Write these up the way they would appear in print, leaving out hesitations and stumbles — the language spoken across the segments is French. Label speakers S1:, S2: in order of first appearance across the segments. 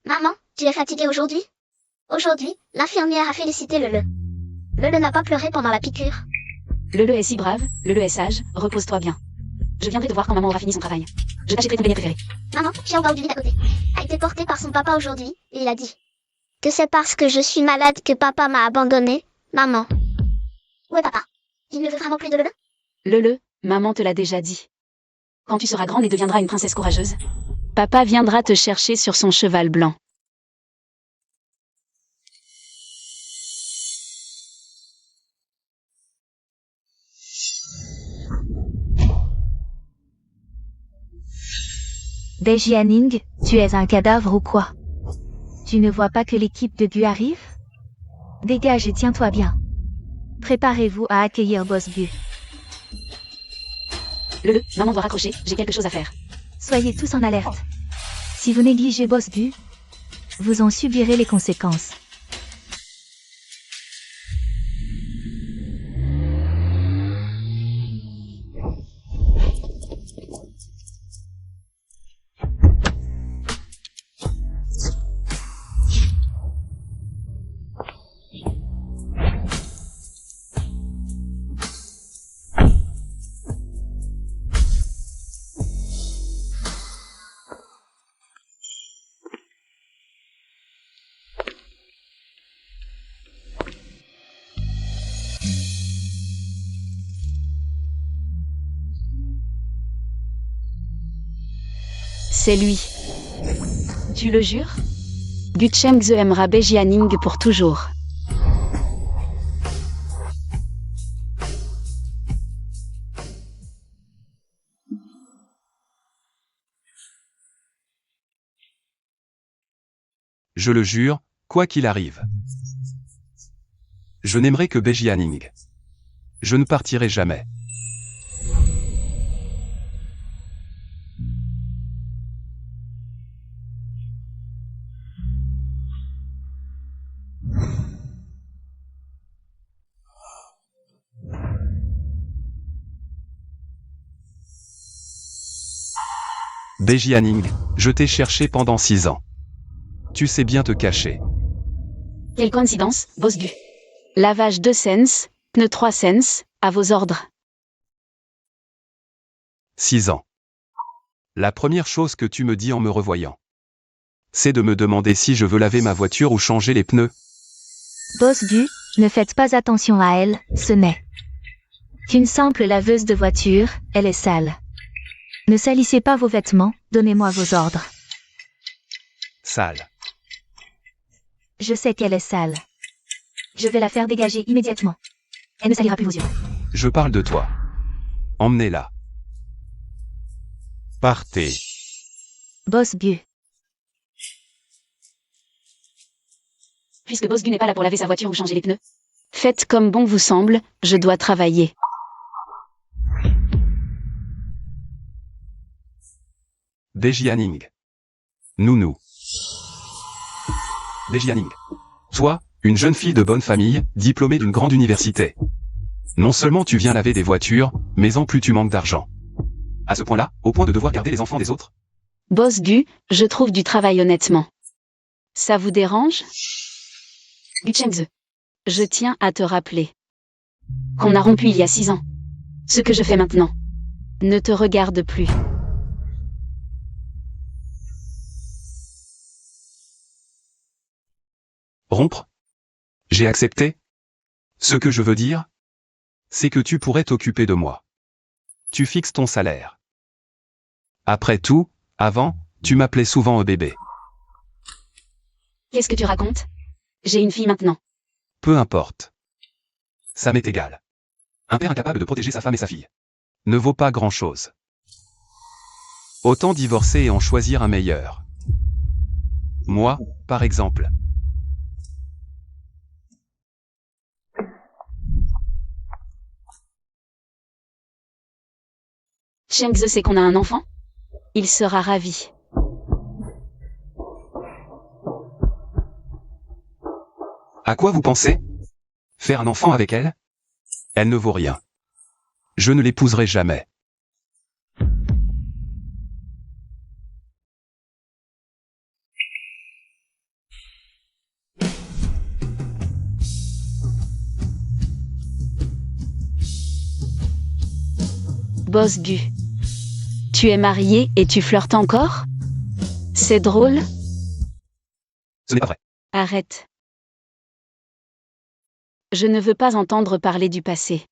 S1: Maman, tu es fatiguée aujourd'hui? Aujourd'hui, l'infirmière a félicité Lele. Lele n'a pas pleuré pendant la piqûre.
S2: Lele est si brave, Lele est sage, repose-toi bien. Je viendrai te voir quand maman aura fini son travail. Je t'achèterai ton beignet préféré.
S1: Maman, Xiaobao du lit d'à côté a été porté par son papa aujourd'hui, et il a dit que c'est parce que je suis malade que papa m'a abandonné, maman. Où est papa? Il ne veut vraiment plus de Lele?
S2: Lele, maman te l'a déjà dit. Quand tu seras grande et deviendras une princesse courageuse, papa viendra te chercher sur son cheval blanc.
S3: Bejianing, tu es un cadavre ou quoi? Tu ne vois pas que l'équipe de Bu arrive? Dégage et tiens-toi bien. Préparez-vous à accueillir Boss Bu.
S2: Lele, maman doit raccrocher, j'ai quelque chose à faire.
S3: Soyez tous en alerte. Si vous négligez Boss Bu, vous en subirez les conséquences.
S2: C'est lui. Tu le jures? Gu Chengze aimera Bejianing pour toujours.
S4: Je le jure, quoi qu'il arrive. Je n'aimerai que Bejianing. Je ne partirai jamais. Bejianing, je t'ai cherché pendant 6 ans. Tu sais bien te cacher.
S2: Quelle coïncidence, Boss Bu. Lavage 2 cents, pneu 3 cents, à vos ordres.
S4: 6 ans. La première chose que tu me dis en me revoyant, c'est de me demander si je veux laver ma voiture ou changer les pneus.
S3: Boss Bu, ne faites pas attention à elle, ce n'est qu'une simple laveuse de voiture, elle est sale. Ne salissez pas vos vêtements, donnez-moi vos ordres.
S4: Sale.
S3: Je sais qu'elle est sale. Je vais la faire dégager immédiatement. Elle ne salira plus vos yeux.
S4: Je parle de toi. Emmenez-la. Partez.
S3: Boss Bu.
S2: Puisque Boss Bu n'est pas là pour laver sa voiture ou changer les pneus. Faites comme bon vous semble, je dois travailler.
S4: Bejianing. Nounou. Bejianing. Toi, une jeune fille de bonne famille, diplômée d'une grande université. Non seulement tu viens laver des voitures, mais en plus tu manques d'argent. À ce point-là, au point de devoir garder les enfants des autres?
S2: Boss Bu, je trouve du travail honnêtement. Ça vous dérange? Gu Chengze. Je tiens à te rappeler qu'on a rompu il y a 6 ans. Ce que je fais maintenant ne te regarde plus.
S4: Rompre? J'ai accepté? Ce que je veux dire, c'est que tu pourrais t'occuper de moi. Tu fixes ton salaire. Après tout, avant, tu m'appelais souvent bébé.
S2: Qu'est-ce que tu racontes? J'ai une fille maintenant.
S4: Peu importe. Ça m'est égal. Un père incapable de protéger sa femme et sa fille ne vaut pas grand-chose. Autant divorcer et en choisir un meilleur. Moi, par exemple.
S2: Chengze sait qu'on a un enfant? Il sera ravi.
S4: À quoi vous pensez? Faire un enfant avec elle? Elle ne vaut rien. Je ne l'épouserai jamais.
S2: Boss Gu. Tu es marié et tu flirtes encore? C'est drôle?
S4: Ce n'est pas vrai.
S2: Arrête. Je ne veux pas entendre parler du passé.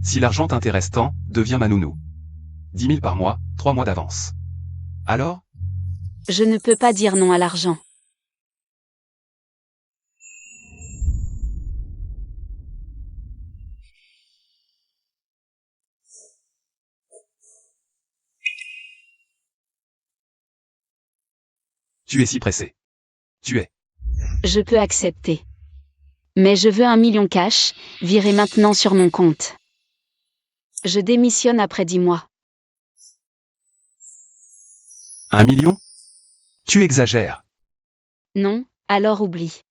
S4: Si l'argent t'intéresse tant, deviens ma nounou. 10 000 par mois, 3 mois d'avance. Alors?
S2: Je ne peux pas dire non à l'argent.
S4: Tu es si pressé. Tu es.
S2: Je peux accepter. Mais je veux 1 million cash, viré maintenant sur mon compte. Je démissionne après 10 mois.
S4: 1 million? Tu exagères.
S2: Non, alors oublie.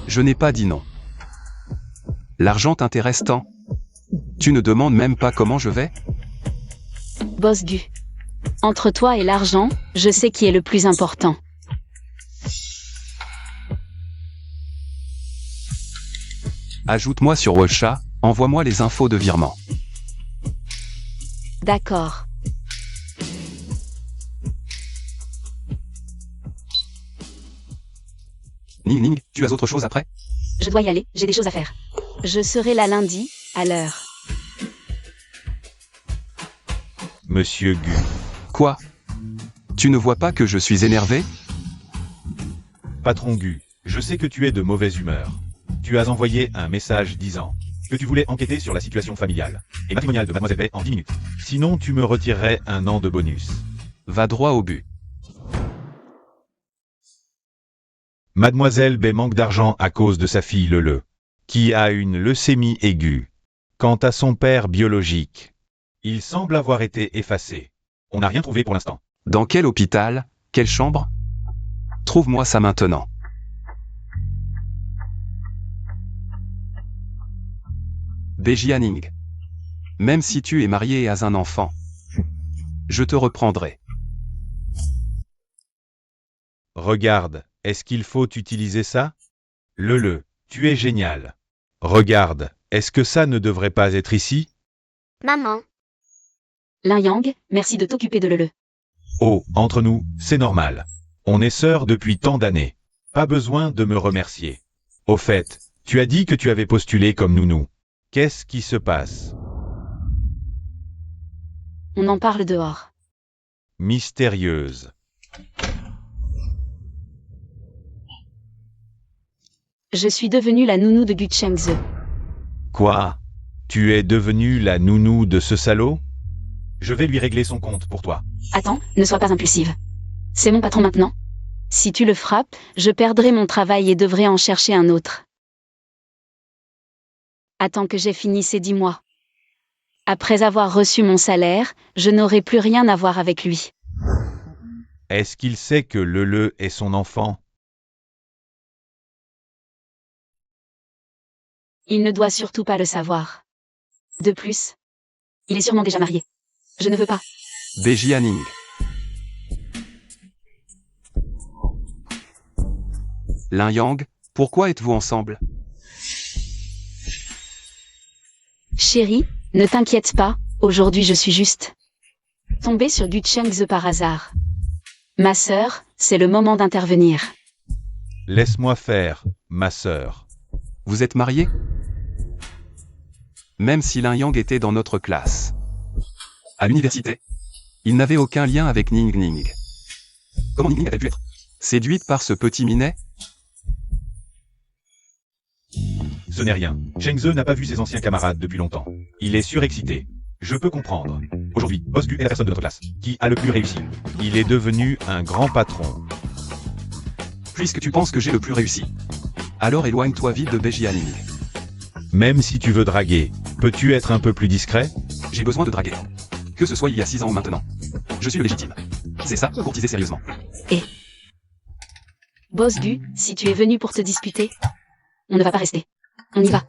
S4: Je n'ai pas dit non. L'argent t'intéresse tant. Tu ne demandes même pas comment je vais?
S2: Boss Gu. Entre toi et l'argent, je sais qui est le plus important.
S4: Ajoute-moi sur Wolcha, envoie-moi les infos de virement.
S2: D'accord.
S4: Ning Ning, tu as autre chose après?
S2: Je dois y aller, j'ai des choses à faire. Je serai là lundi, à l'heure.
S5: Monsieur Gu.
S4: Quoi? Tu ne vois pas que je suis énervé?
S5: Patron Gu, je sais que tu es de mauvaise humeur. Tu as envoyé un message disant que tu voulais enquêter sur la situation familiale et matrimoniale de Mademoiselle Bay en 10 minutes. Sinon, tu me retirerais 1 an de bonus.
S4: Va droit au but.
S5: Mademoiselle Bay manque d'argent à cause de sa fille Lele, qui a une leucémie aiguë. Quant à son père biologique, il semble avoir été effacé. On n'a rien trouvé pour l'instant.
S4: Dans quel hôpital? Quelle chambre? Trouve-moi ça maintenant. Bejianing. Même si tu es marié et as un enfant, je te reprendrai.
S5: Regarde, est-ce qu'il faut utiliser ça? Lele, tu es génial. Regarde, est-ce que ça ne devrait pas être ici?
S1: Maman.
S2: Lin Yang, merci de t'occuper de Lele.
S5: Oh, entre nous, c'est normal. On est sœurs depuis tant d'années. Pas besoin de me remercier. Au fait, tu as dit que tu avais postulé comme nounou. Qu'est-ce qui se passe?
S2: On en parle dehors.
S5: Mystérieuse.
S2: Je suis devenue la nounou de Gu Chengze.
S5: Quoi? Tu es devenue la nounou de ce salaud? Je vais lui régler son compte pour toi.
S2: Attends, ne sois pas impulsive. C'est mon patron maintenant. Si tu le frappes, je perdrai mon travail et devrai en chercher un autre. Attends que j'ai fini ces 10 mois. Après avoir reçu mon salaire, je n'aurai plus rien à voir avec lui.
S5: Est-ce qu'il sait que Lele est son enfant?
S2: Il ne doit surtout pas le savoir. De plus, il est sûrement déjà marié. Je ne veux pas.
S4: Bejianing. Lin Yang, pourquoi êtes-vous ensemble?
S2: Chérie, ne t'inquiète pas, aujourd'hui je suis juste tombée sur Gu Chengze par hasard. Ma sœur, c'est le moment d'intervenir.
S5: Laisse-moi faire, ma sœur.
S4: Vous êtes mariés? Même si Lin Yang était dans notre classe. À l'université, il n'avait aucun lien avec Ning Ning. Comment Ning Ning a-t-elle pu être séduite par ce petit minet?
S5: Ce n'est rien. Chengze n'a pas vu ses anciens camarades depuis longtemps. Il est surexcité. Je peux comprendre. Aujourd'hui, Boss Gu est la personne de notre classe qui a le plus réussi. Il est devenu un grand patron.
S4: Puisque tu penses que j'ai le plus réussi, alors éloigne-toi vite de Bejianing.
S5: Même si tu veux draguer, peux-tu être un peu plus discret?
S4: J'ai besoin de draguer. Que ce soit il y a 6 ans ou maintenant. Je suis le légitime. C'est ça, courtiser sérieusement.
S2: Boss Gu, si tu es venu pour te disputer, on ne va pas rester. On y va.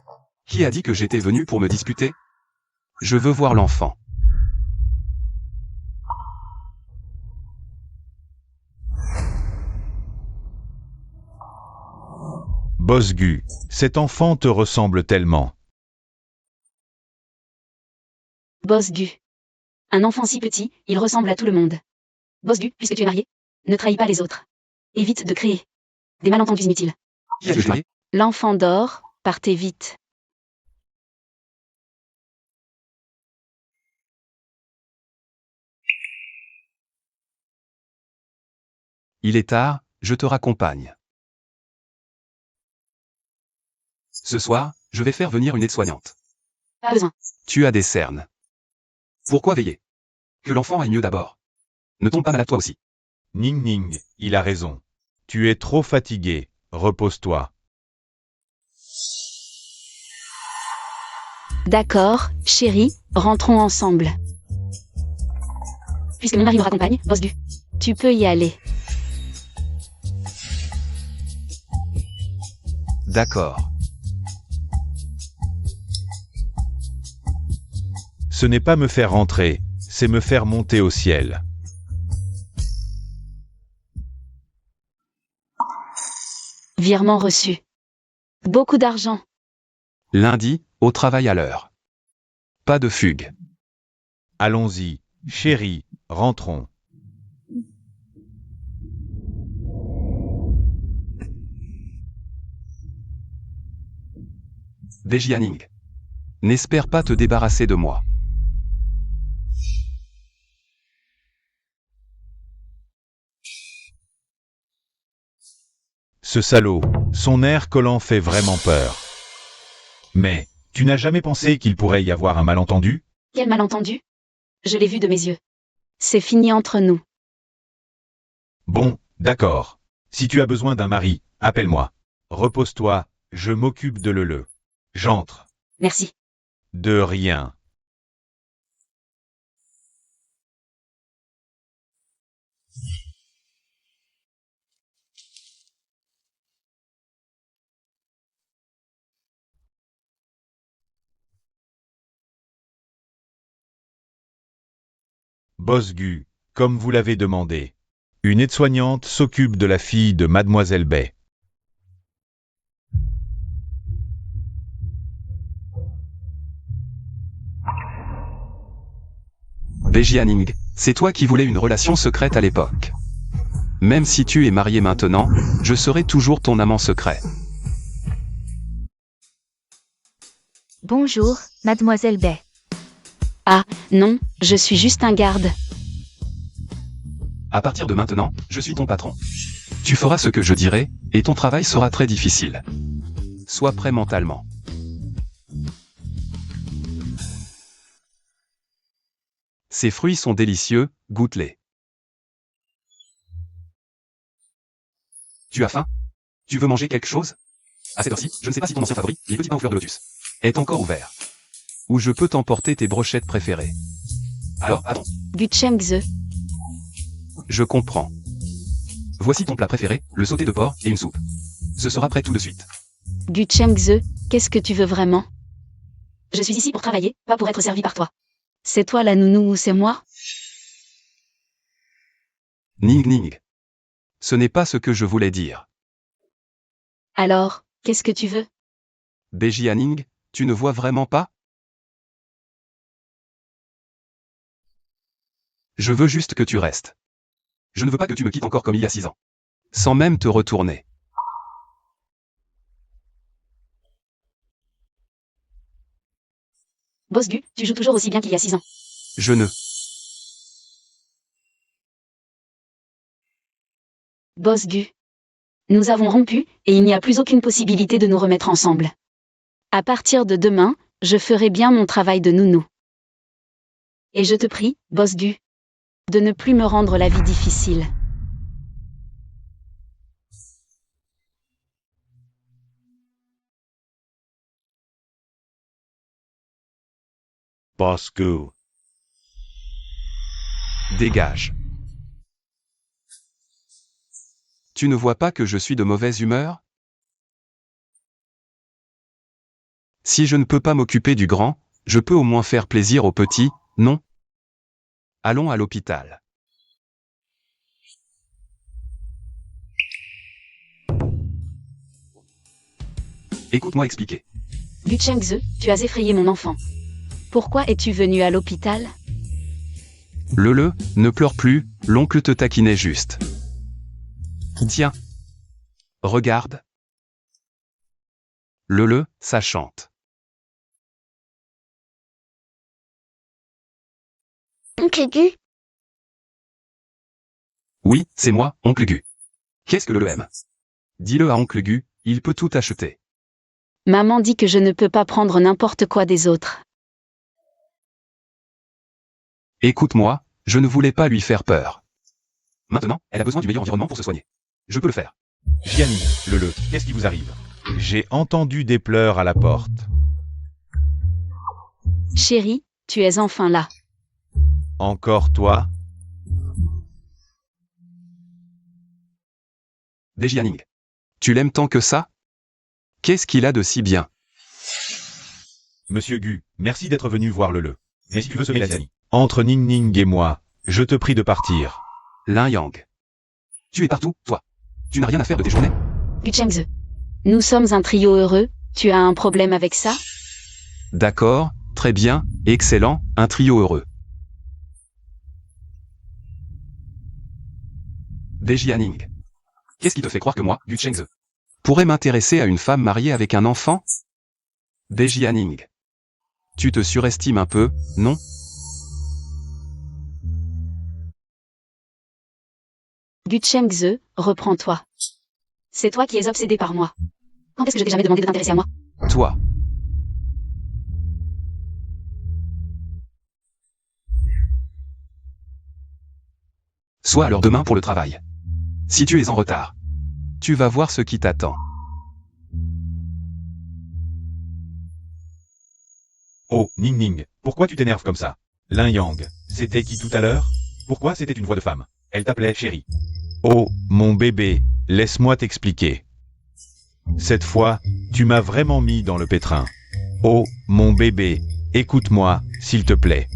S4: Qui a dit que j'étais venu pour me disputer? Je veux voir l'enfant.
S5: Boss Gu, cet enfant te ressemble tellement.
S2: Boss Gu. Un enfant si petit, il ressemble à tout le monde. Boss Gu, puisque tu es marié, ne trahis pas les autres. Évite de créer des malentendus inutiles.
S4: Qui a-je marié?
S2: L'enfant dort, partez vite.
S4: Il est tard, je te raccompagne. Ce soir, je vais faire venir une aide-soignante.
S2: Pas besoin.
S4: Tu as des cernes. Pourquoi veiller? Que l'enfant aille mieux d'abord. Ne tombe pas malade toi aussi.
S5: Ning Ning, il a raison. Tu es trop fatigué, repose-toi.
S2: D'accord, chérie, rentrons ensemble. Puisque mon mari me raccompagne, Boss Gu, tu peux y aller.
S4: D'accord.
S5: Ce n'est pas me faire rentrer, c'est me faire monter au ciel.
S2: Virement reçu. Beaucoup d'argent.
S4: Lundi, au travail à l'heure. Pas de fugue.
S5: Allons-y, chérie, rentrons.
S4: Bejianing. N'espère pas te débarrasser de moi.
S5: Ce salaud, son air collant fait vraiment peur. Mais, tu n'as jamais pensé qu'il pourrait y avoir un malentendu?
S2: Quel malentendu? Je l'ai vu de mes yeux. C'est fini entre nous.
S5: Bon, d'accord. Si tu as besoin d'un mari, appelle-moi. Repose-toi, je m'occupe de Lele. J'entre.
S2: Merci.
S5: De rien. Boss Gu, comme vous l'avez demandé. Une aide-soignante s'occupe de la fille de Mademoiselle Bay.
S4: Bejianing, c'est toi qui voulais une relation secrète à l'époque. Même si tu es marié maintenant, je serai toujours ton amant secret.
S3: Bonjour, Mademoiselle Bay.
S2: Non, je suis juste un garde.
S4: À partir de maintenant, je suis ton patron. Tu feras ce que je dirai, et ton travail sera très difficile. Sois prêt mentalement. Ces fruits sont délicieux, goûte-les. Tu as faim? Tu veux manger quelque chose? À cette heure-ci, je ne sais pas si ton ancien favori, les petits pains aux fleurs de lotus, est encore ouvert. Ou je peux t'emporter tes brochettes préférées. Alors, attends,
S2: Gu Chengze.
S4: je comprends. Voici ton plat préféré, le sauté de porc et une soupe. Ce sera prêt tout de suite.
S2: Gu Chengze, qu'est-ce que tu veux vraiment? Je suis ici pour travailler, pas pour être servi par toi. C'est toi la nounou ou c'est moi?
S4: Ning Ning. Ce n'est pas ce que je voulais dire.
S2: Alors, qu'est-ce que tu veux?
S4: Bejianing, tu ne vois vraiment pas? Je veux juste que tu restes. Je ne veux pas que tu me quittes encore comme il y a 6 ans. Sans même te retourner.
S2: Boss Gu, tu joues toujours aussi bien qu'il y a 6 ans.
S4: Je ne.
S2: Boss Gu. Nous avons rompu, et il n'y a plus aucune possibilité de nous remettre ensemble. À partir de demain, je ferai bien mon travail de nounou. Et je te prie, Boss Gu, de ne plus me rendre la vie difficile.
S5: Boss Gu.
S4: Dégage. Tu ne vois pas que je suis de mauvaise humeur? Si je ne peux pas m'occuper du grand, je peux au moins faire plaisir au petit, non? Allons à l'hôpital. Écoute-moi expliquer.
S2: Gu Chengze, tu as effrayé mon enfant. Pourquoi es-tu venu à l'hôpital?
S4: Ne pleure plus, l'oncle te taquinait juste. Tiens. Regarde. Ça chante.
S1: Oncle Gu,
S4: Oui, c'est moi, oncle Gu. Qu'est-ce que le aime? Dis-le à oncle Gu, il peut tout acheter.
S2: Maman dit que je ne peux pas prendre n'importe quoi des autres.
S4: Écoute-moi, je ne voulais pas lui faire peur. Maintenant, elle a besoin du meilleur environnement pour se soigner. Je peux le faire.
S5: Jianing, qu'est-ce qui vous arrive? J'ai entendu des pleurs à la porte.
S2: Chérie, tu es enfin là.
S5: Encore toi?
S4: Dejianing. Tu l'aimes tant que ça? Qu'est-ce qu'il a de si bien?
S5: Monsieur Gu, merci d'être venu voir le. Mais si tu veux semer la zanie, entre Ning Ning et moi, je te prie de partir.
S4: Lin Yang. Tu es partout, toi. Tu n'as rien à faire de tes journées.
S2: Gu Chengze. Nous sommes un trio heureux, tu as un problème avec ça?
S4: D'accord, très bien, excellent, un trio heureux. Dejianing. Qu'est-ce qui te fait croire que moi, Gu Chengze, pourrais m'intéresser à une femme mariée avec un enfant? Dejianing. Tu te surestimes un peu, non?
S2: Gu Chengze, reprends-toi. C'est toi qui es obsédé par moi. Quand est-ce que je t'ai jamais demandé de t'intéresser à moi?
S4: Toi. Sois alors demain pour le travail. Si tu es en retard, tu vas voir ce qui t'attend.
S5: Oh, Ning Ning, pourquoi tu t'énerves comme ça? Lin Yang, c'était qui tout à l'heure? Pourquoi c'était une voix de femme? Elle t'appelait chérie. Oh, mon bébé, laisse-moi t'expliquer. Cette fois, tu m'as vraiment mis dans le pétrin. Oh, mon bébé, écoute-moi, s'il te plaît.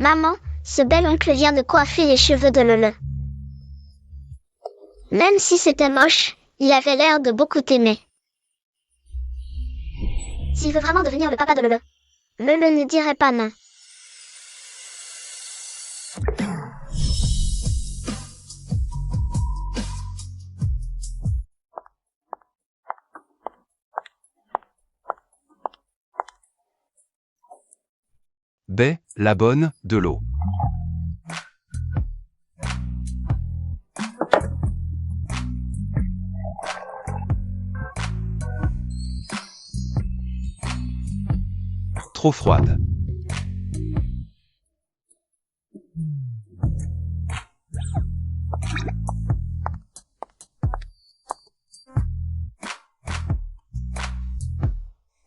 S1: maman, ce bel oncle vient de coiffer les cheveux de Lele. Même si c'était moche, il avait l'air de beaucoup t'aimer. S'il veut vraiment devenir le papa de Lele, Lele ne dirait pas non.
S4: Baie, la bonne, de l'eau. Trop froide.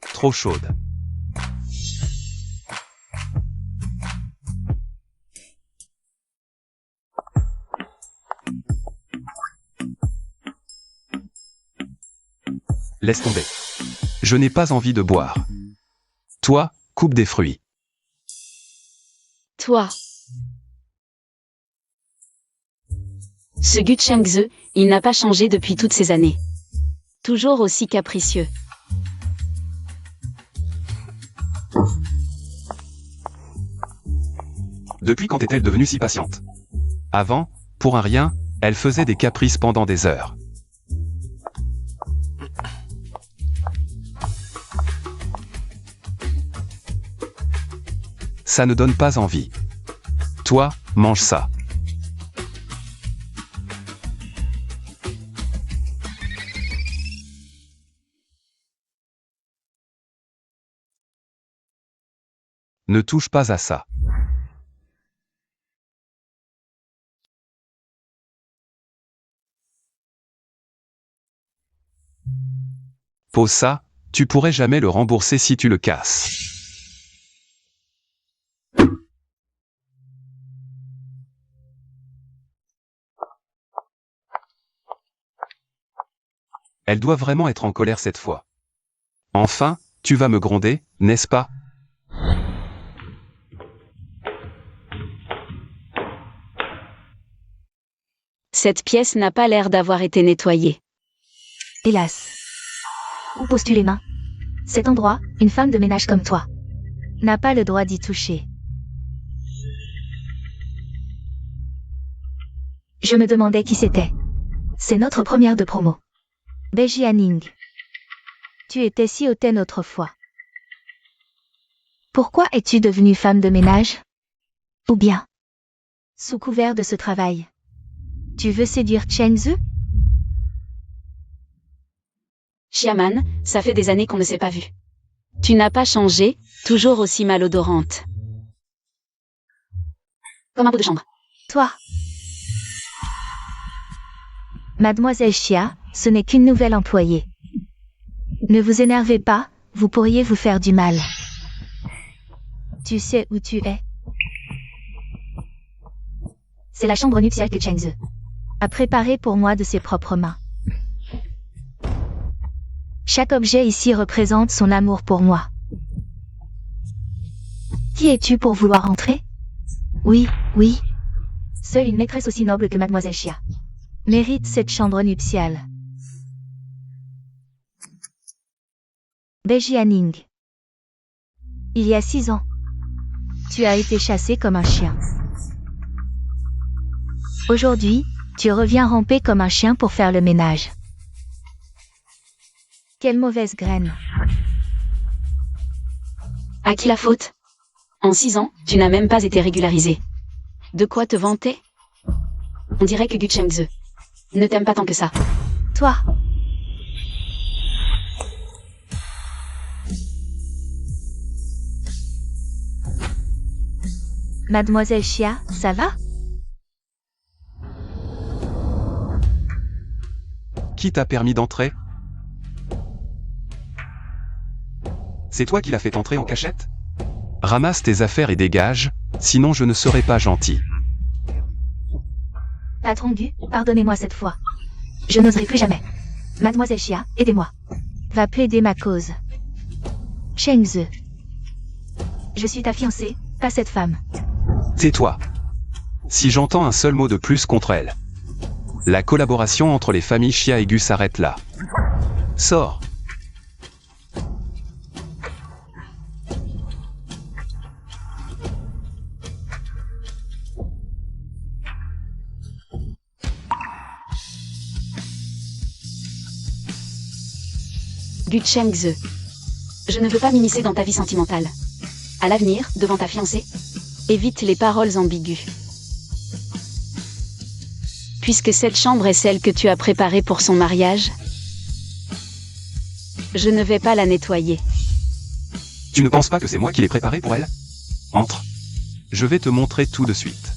S4: Trop chaude. Laisse tomber. Je n'ai pas envie de boire. Toi, coupe des fruits.
S2: Toi. Ce Gu Chengze, il n'a pas changé depuis toutes ces années. Toujours aussi capricieux.
S4: Depuis quand est-elle devenue si patiente? Avant, pour un rien, elle faisait des caprices pendant des heures. Ça ne donne pas envie. Toi, mange ça. Ne touche pas à ça. Pose ça, tu pourrais jamais le rembourser si tu le casses. Elle doit vraiment être en colère cette fois. Enfin, tu vas me gronder, n'est-ce pas?
S2: Cette pièce n'a pas l'air d'avoir été nettoyée.
S3: Hélas. Où poses-tu les mains? Cet endroit, une femme de ménage comme toi n'a pas le droit d'y toucher. Je me demandais qui c'était. C'est notre première de promo. Beji Hanning. Tu étais si hautaine autrefois. Pourquoi es-tu devenue femme de ménage? Ou bien, sous couvert de ce travail, tu veux séduire Chengzu?
S2: Xiaman, ça fait des années qu'on ne s'est pas vu. Tu n'as pas changé, toujours aussi malodorante. Comme un pot de chambre.
S3: Toi. Mademoiselle Xia, ce n'est qu'une nouvelle employée. Ne vous énervez pas, vous pourriez vous faire du mal. Tu sais où tu es? C'est la chambre nuptiale que Chengzu a préparée pour moi de ses propres mains. Chaque objet ici représente son amour pour moi. Qui es-tu pour vouloir entrer? Oui, oui. Seule une maîtresse aussi noble que Mademoiselle Xia mérite cette chambre nuptiale. Beji Hanning. Il y a 6 ans, tu as été chassé comme un chien. Aujourd'hui, tu reviens ramper comme un chien pour faire le ménage. Quelle mauvaise graine.
S2: À qui la faute? En 6 ans, tu n'as même pas été régularisé. De quoi te vanter? On dirait que Gu Chengze ne t'aime pas tant que ça.
S3: Toi. Mademoiselle Xia, ça va?
S4: Qui t'a permis d'entrer? C'est toi qui l'as fait entrer en cachette? Ramasse tes affaires et dégage, sinon je ne serai pas gentil.
S3: Patron Gu, pardonnez-moi cette fois. Je n'oserai plus jamais. Mademoiselle Xia, aidez-moi. Va plaider ma cause. Chengze. Je suis ta fiancée, pas cette femme.
S4: Tais-toi. Si j'entends un seul mot de plus contre elle, la collaboration entre les familles Xia et Gu s'arrête là. Sors.
S2: Gu Chengze. Je ne veux pas m'immiscer dans ta vie sentimentale. À l'avenir, devant ta fiancée, évite les paroles ambiguës. Puisque cette chambre est celle que tu as préparée pour son mariage, je ne vais pas la nettoyer.
S4: Tu ne penses pas que c'est moi qui l'ai préparée pour elle? Entre. Je vais te montrer tout de suite.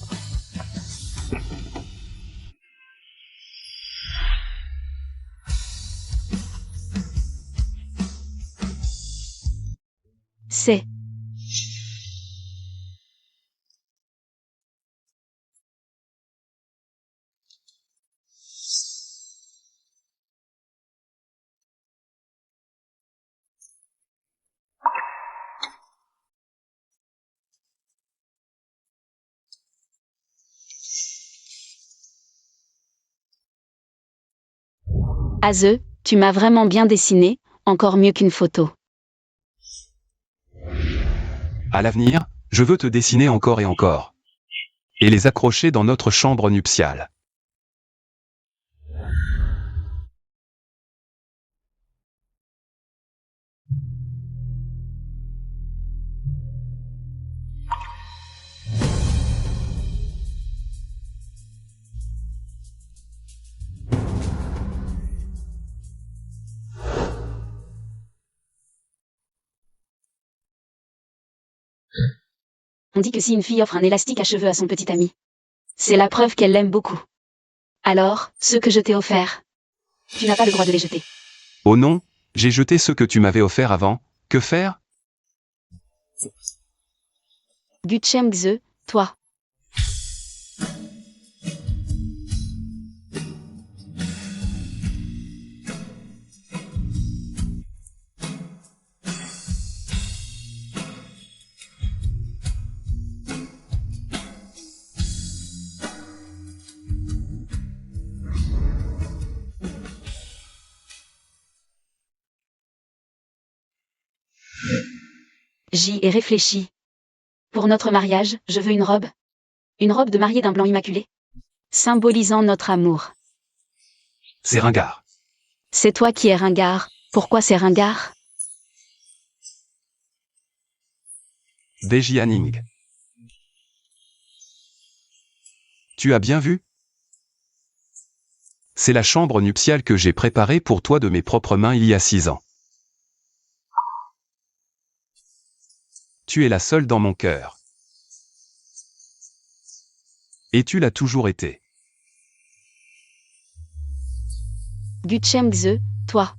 S2: C'est... Aze, tu m'as vraiment bien dessiné, encore mieux qu'une photo.
S4: À l'avenir, je veux te dessiner encore et encore. Et les accrocher dans notre chambre nuptiale.
S2: On dit que si une fille offre un élastique à cheveux à son petit ami, c'est la preuve qu'elle l'aime beaucoup. Alors, ce que je t'ai offert, tu n'as pas le droit de les jeter.
S4: Oh non, j'ai jeté ce que tu m'avais offert avant. Que faire?
S2: Gu Chengze, toi. J'y ai réfléchi. Pour notre mariage, je veux une robe. Une robe de mariée d'un blanc immaculé. Symbolisant notre amour.
S4: C'est ringard.
S2: C'est toi qui es ringard. Pourquoi c'est ringard?
S4: Deji Hanning. Tu as bien vu? C'est la chambre nuptiale que j'ai préparée pour toi de mes propres mains il y a 6 ans. Tu es la seule dans mon cœur. Et tu l'as toujours été.
S2: Gu Chengze, toi.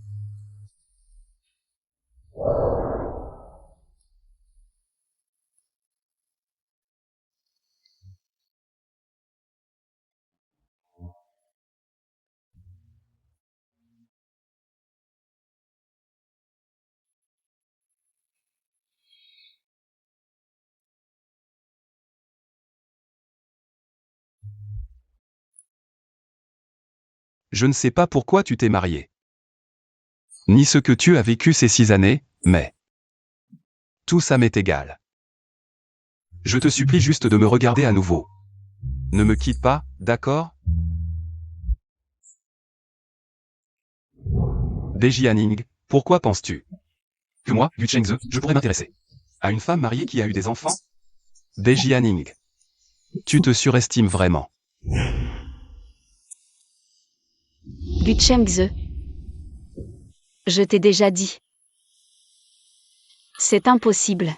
S4: Je ne sais pas pourquoi tu t'es marié. Ni ce que tu as vécu ces 6 années, mais... tout ça m'est égal. Je te supplie juste de me regarder à nouveau. Ne me quitte pas, d'accord? Deji Hanning, pourquoi penses-tu que moi, Gu Chengze, je pourrais m'intéresser à une femme mariée qui a eu des enfants? Deji Hanning, tu te surestimes vraiment.
S2: Gu Chengze. Je t'ai déjà dit. C'est impossible.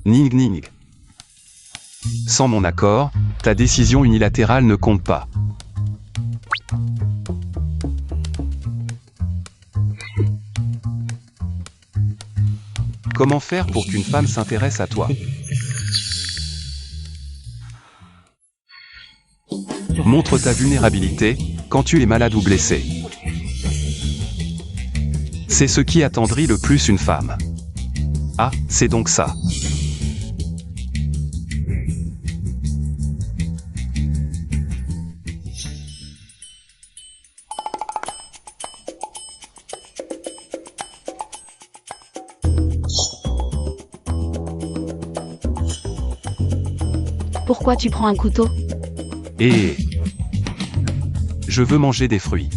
S4: Ning Ning. Sans mon accord, ta décision unilatérale ne compte pas. Comment faire pour qu'une femme s'intéresse à toi? Montre ta vulnérabilité, quand tu es malade ou blessé. C'est ce qui attendrit le plus une femme. Ah, c'est donc ça.
S2: Pourquoi tu prends un couteau?
S4: Et... je veux manger des fruits.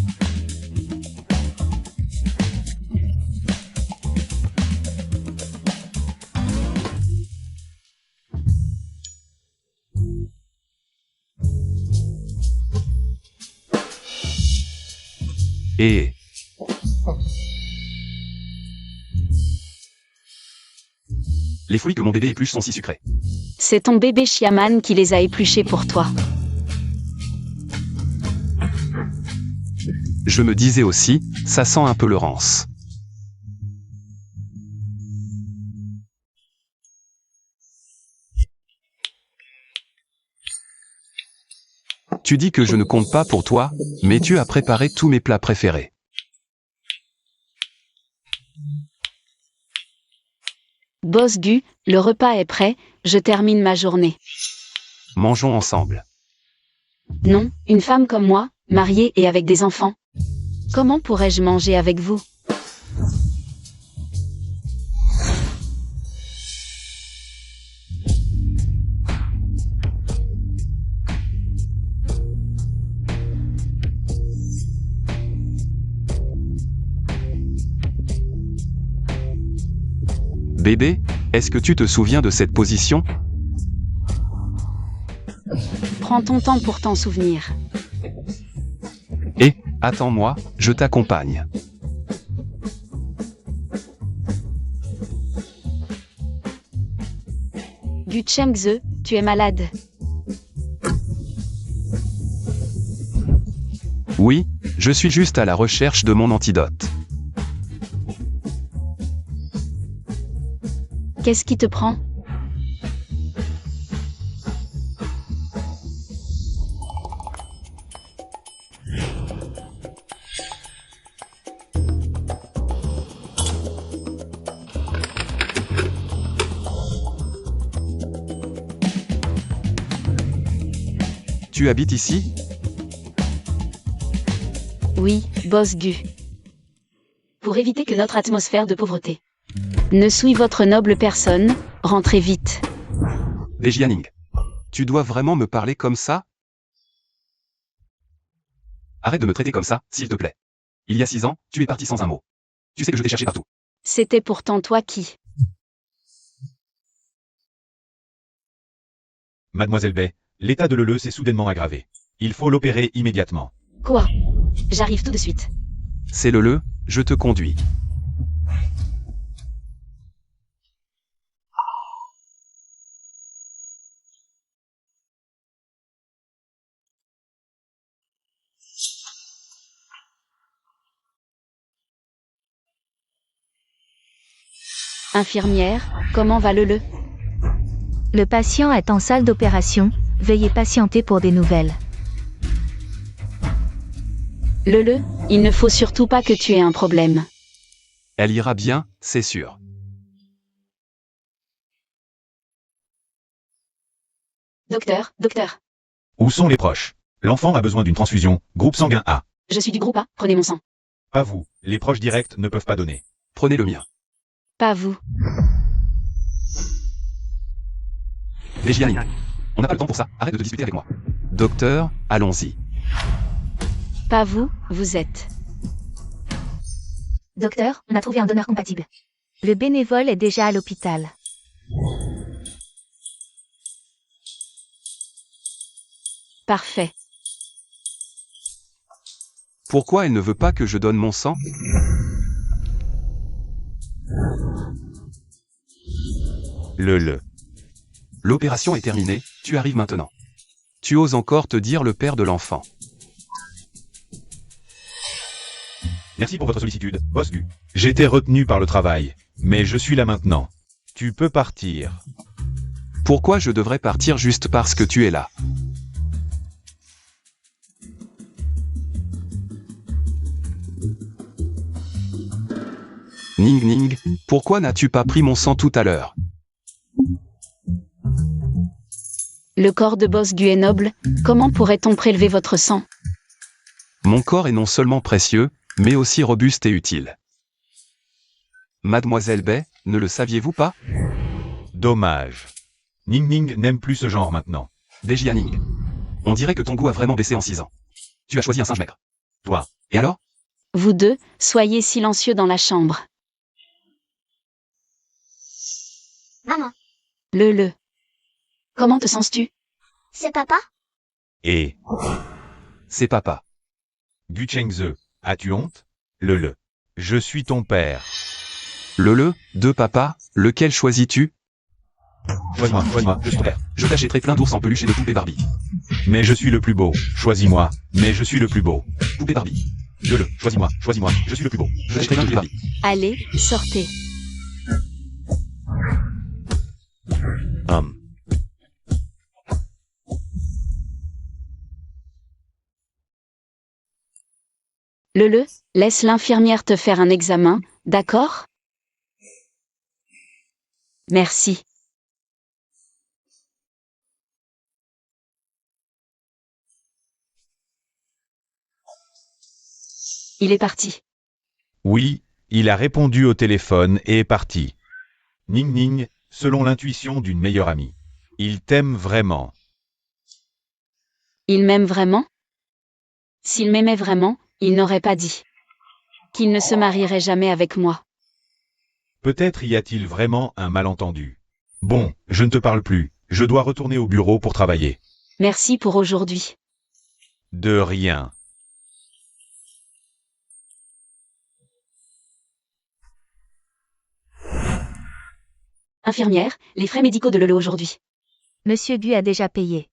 S4: Et... les fruits que mon bébé épluche sont si sucrés.
S2: C'est ton bébé Chiaman qui les a épluchés pour toi.
S4: Je me disais aussi, ça sent un peu le rance. Tu dis que je ne compte pas pour toi, mais tu as préparé tous mes plats préférés.
S2: Boss Gu, le repas est prêt, je termine ma journée.
S4: Mangeons ensemble.
S2: Non, une femme comme moi, mariée et avec des enfants. Comment pourrais-je manger avec vous?
S4: Bébé, est-ce que tu te souviens de cette position?
S2: Prends ton temps pour t'en souvenir.
S4: Et, attends-moi, je t'accompagne.
S2: Gu Chengze, tu es malade.
S4: Oui, je suis juste à la recherche de mon antidote.
S2: Qu'est-ce qui te prend?
S4: Tu habites ici?
S2: Oui, Boss Gu. Pour éviter que notre atmosphère de pauvreté Ne suis votre noble personne, rentrez vite.
S4: Dejianing. Tu dois vraiment me parler comme ça? Arrête de me traiter comme ça, s'il te plaît. Il y a 6 ans, tu es parti sans un mot. Tu sais que je t'ai cherché partout.
S2: C'était pourtant toi qui...
S5: Mademoiselle Bay, l'état de Lele s'est soudainement aggravé. Il faut l'opérer immédiatement.
S2: Quoi? J'arrive tout de suite.
S4: C'est le, je te conduis.
S2: Infirmière, comment va Lele?
S3: Le patient est en salle d'opération, veuillez patienter pour des nouvelles.
S2: Lele, il ne faut surtout pas que tu aies un problème.
S4: Elle ira bien, c'est sûr.
S2: Docteur,
S5: Où sont les proches? L'enfant a besoin d'une transfusion, groupe sanguin A.
S2: je suis du groupe A, prenez mon sang.
S5: Pas vous, les proches directs ne peuvent pas donner.
S4: Prenez le mien.
S2: Pas vous.
S4: Dejianing. On n'a pas le temps pour ça, arrête de te disputer avec moi. Docteur, allons-y.
S2: Pas vous, vous êtes.
S3: Docteur, on a trouvé un donneur compatible. Le bénévole est déjà à l'hôpital.
S2: Parfait.
S4: Pourquoi elle ne veut pas que je donne mon sang?
S5: Lele.
S4: L'opération est terminée, tu arrives maintenant. Tu oses encore te dire le père de l'enfant.
S5: Merci pour votre sollicitude, boss Gu. J'étais retenu par le travail, mais je suis là maintenant. Tu peux partir.
S4: Pourquoi je devrais partir juste parce que tu es là? Ning Ning, pourquoi n'as-tu pas pris mon sang tout à l'heure?
S2: Le corps de Boss Gu est noble, comment pourrait-on prélever votre sang?
S4: Mon corps est non seulement précieux, mais aussi robuste et utile. Mademoiselle Bay, ne le saviez-vous pas?
S5: Dommage. Ning Ning n'aime plus ce genre maintenant.
S4: Dejianing. On dirait que ton goût a vraiment baissé en 6 ans. Tu as choisi un singe maigre.
S5: Toi.
S4: Et alors?
S2: Vous deux, soyez silencieux dans la chambre.
S1: Maman,
S2: Lele. Comment te sens-tu?
S1: c'est papa?
S5: Et
S4: C'est papa.
S5: Gu Chengze, as-tu honte? Lele. Je suis ton père.
S4: Le, de papa, lequel choisis-tu?
S5: Choisis-moi, je suis ton père.
S4: Je t'achèterai plein d'ours en peluche et de poupées Barbie.
S5: Mais je suis le plus beau. Choisis-moi, mais je suis le plus beau.
S4: Poupée Barbie.
S5: Lele, choisis-moi, je suis le plus beau.
S4: Je t'achèterai plein de poupées Barbie.
S2: Allez, sortez. Lele, laisse l'infirmière te faire un examen, d'accord? Merci. Il est parti.
S5: Oui, il a répondu au téléphone et est parti. Ning Ning, selon l'intuition d'une meilleure amie. Il t'aime vraiment.
S2: Il m'aime vraiment? S'il m'aimait vraiment, il n'aurait pas dit qu'il ne se marierait jamais avec moi.
S5: Peut-être y a-t-il vraiment un malentendu. Bon, je ne te parle plus. Je dois retourner au bureau pour travailler.
S2: Merci pour aujourd'hui.
S5: De rien.
S2: Infirmière, les frais médicaux de Lele aujourd'hui.
S3: Monsieur Gu a déjà payé.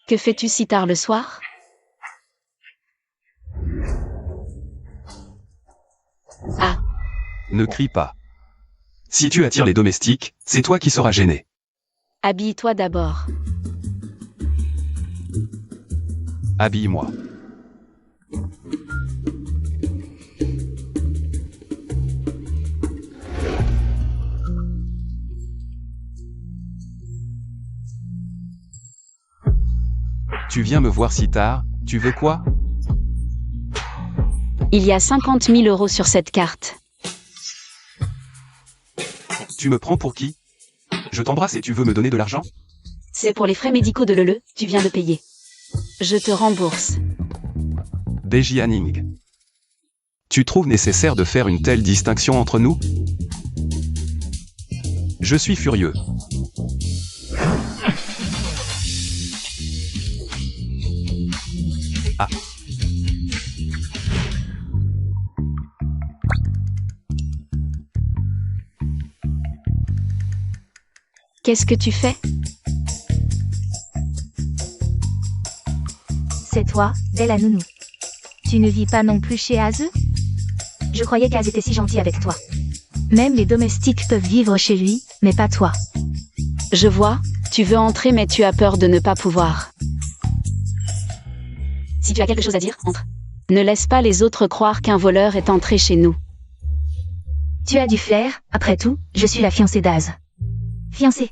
S2: Que fais-tu si tard le soir? Ah,
S4: Ne crie pas. Si tu attires les domestiques, c'est toi qui seras gêné.
S2: habille-toi d'abord.
S4: Habille-moi. Tu viens me voir si tard, tu veux quoi?
S2: Il y a 50 000 € sur cette carte.
S4: Tu me prends pour qui? Je t'embrasse et tu veux me donner de l'argent?
S2: C'est pour les frais médicaux de Lele, tu viens de payer. Je te rembourse.
S4: Beji Hanning. Tu trouves nécessaire de faire une telle distinction entre nous? Je suis furieux. Ah.
S2: Qu'est-ce que tu fais?
S3: C'est toi, Bella Nounou. Tu ne vis pas non plus chez Aze? Je croyais qu'Az était si gentil avec toi. Même les domestiques peuvent vivre chez lui, mais pas toi.
S2: Je vois, tu veux entrer mais tu as peur de ne pas pouvoir. Si tu as quelque chose à dire, entre. Ne laisse pas les autres croire qu'un voleur est entré chez nous.
S3: Tu as du flair, après tout, je suis la fiancée d'Az. Fiancée.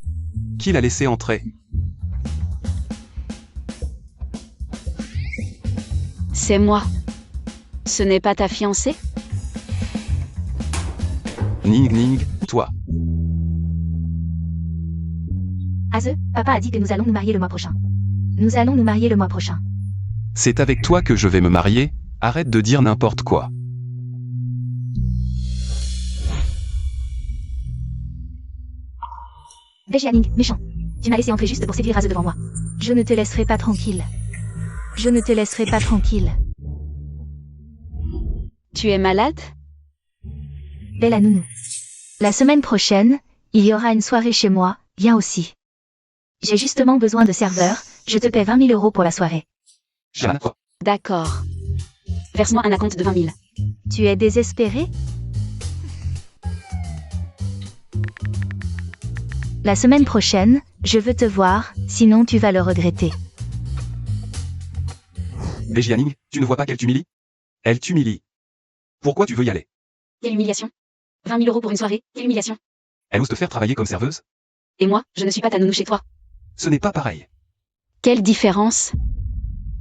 S4: Qui l'a laissé entrer?
S2: C'est moi. Ce n'est pas ta fiancée?
S4: Ning, toi.
S3: Aze, papa a dit que nous allons nous marier le mois prochain. Nous allons nous marier le mois prochain.
S4: C'est avec toi que je vais me marier, arrête de dire n'importe quoi.
S3: Bejianing, méchant. Tu m'as laissé entrer juste pour séduire Aze devant moi. Je ne te laisserai pas tranquille. Je ne te laisserai pas tranquille.
S2: Tu es malade?
S3: Bella Nounou. La semaine prochaine, il y aura une soirée chez moi, viens aussi. J'ai justement besoin de serveurs, je te paie 20 000 € pour la soirée.
S4: Quoi?
S2: D'accord. Verse-moi un acompte de 20 000.
S3: Tu es désespéré? La semaine prochaine, je veux te voir, sinon tu vas le regretter.
S4: Beji Hanning, tu ne vois pas qu'elle t'humilie? Elle t'humilie. Pourquoi tu veux y aller?
S2: Quelle humiliation. 20 000 € pour une soirée, quelle humiliation.
S4: Elle ose te faire travailler comme serveuse?
S2: Et moi, je ne suis pas ta nounou chez toi.
S4: Ce n'est pas pareil.
S2: Quelle différence?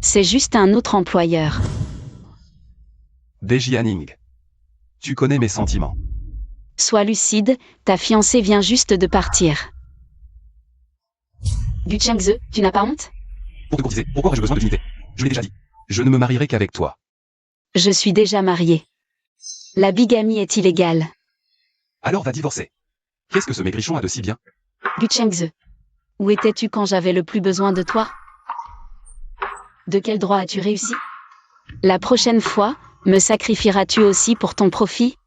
S2: C'est juste un autre employeur.
S4: Beji Hanning. Tu connais mes sentiments.
S2: Sois lucide, ta fiancée vient juste de partir. Gu Chengze, tu n'as pas honte?
S4: Pour te courtiser, pourquoi aurais-je besoin de dignité? Je l'ai déjà dit. Je ne me marierai qu'avec toi.
S2: Je suis déjà mariée. La bigamie est illégale.
S4: Alors va divorcer. Qu'est-ce que ce maigrichon a de si bien?
S2: Gu Chengze. Où étais-tu quand j'avais le plus besoin de toi? De quel droit as-tu réussi? La prochaine fois, me sacrifieras-tu aussi pour ton profit?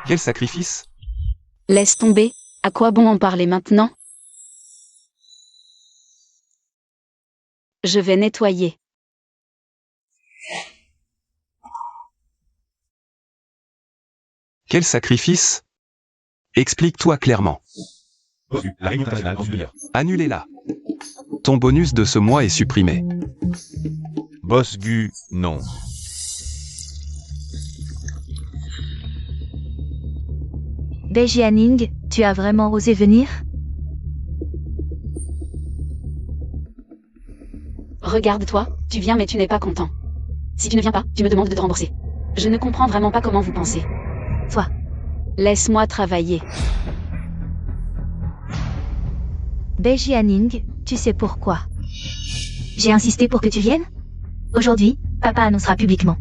S4: Quel sacrifice?
S2: Laisse tomber, à quoi bon en parler maintenant? Je vais nettoyer.
S4: Quel sacrifice? Explique-toi clairement.
S5: La réunion internationale dans une demi-heure.
S4: Annulez-la. Ton bonus de ce mois est supprimé.
S5: Boss Gu, non.
S3: Bejianing, tu as vraiment osé venir?
S2: Regarde-toi, tu viens mais tu n'es pas content. Si tu ne viens pas, tu me demandes de te rembourser. Je ne comprends vraiment pas comment vous pensez.
S3: Toi.
S2: Laisse-moi travailler.
S3: Bejianing, tu sais pourquoi? J'ai insisté pour que tu viennes? Aujourd'hui, papa annoncera publiquement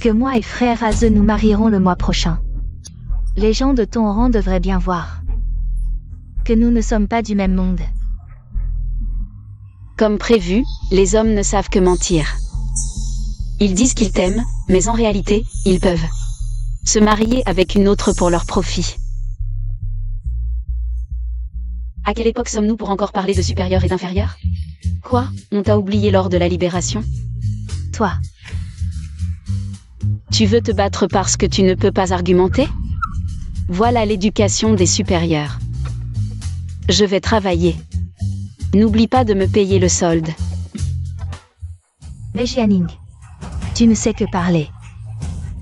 S3: que moi et frère Aze nous marierons le mois prochain. Les gens de ton rang devraient bien voir que nous ne sommes pas du même monde.
S2: Comme prévu, les hommes ne savent que mentir. Ils disent qu'ils t'aiment, mais en réalité, ils peuvent se marier avec une autre pour leur profit. À quelle époque sommes-nous pour encore parler de supérieur et d'inférieur? Quoi? On t'a oublié lors de la libération?
S3: Toi.
S2: Tu veux te battre parce que tu ne peux pas argumenter? Voilà l'éducation des supérieurs. Je vais travailler. N'oublie pas de me payer le solde.
S3: Jianing. Tu ne sais que parler.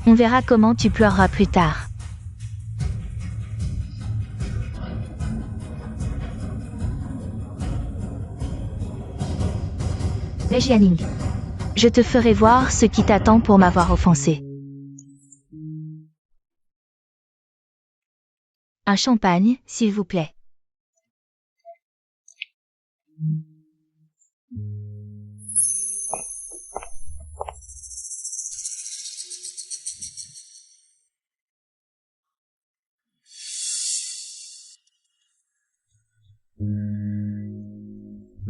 S3: On verra comment tu pleureras plus tard. Jianing. Je te ferai voir ce qui t'attend pour m'avoir offensé. Un champagne, s'il vous plaît.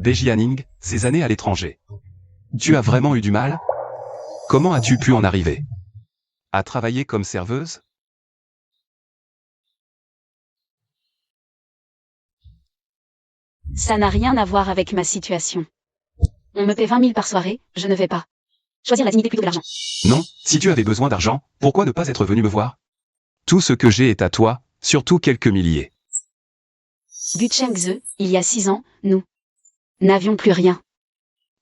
S4: Jianing, ces années à l'étranger. Tu as vraiment eu du mal? Comment as-tu pu en arriver à travailler comme serveuse?
S2: Ça n'a rien à voir avec ma situation. On me paie 20 000 par soirée, je ne vais pas choisir la dignité plutôt que l'argent.
S4: Non, si tu avais besoin d'argent, pourquoi ne pas être venu me voir? Tout ce que j'ai est à toi, surtout quelques milliers.
S2: Gu Chengze, il y a 6 ans, nous n'avions plus rien.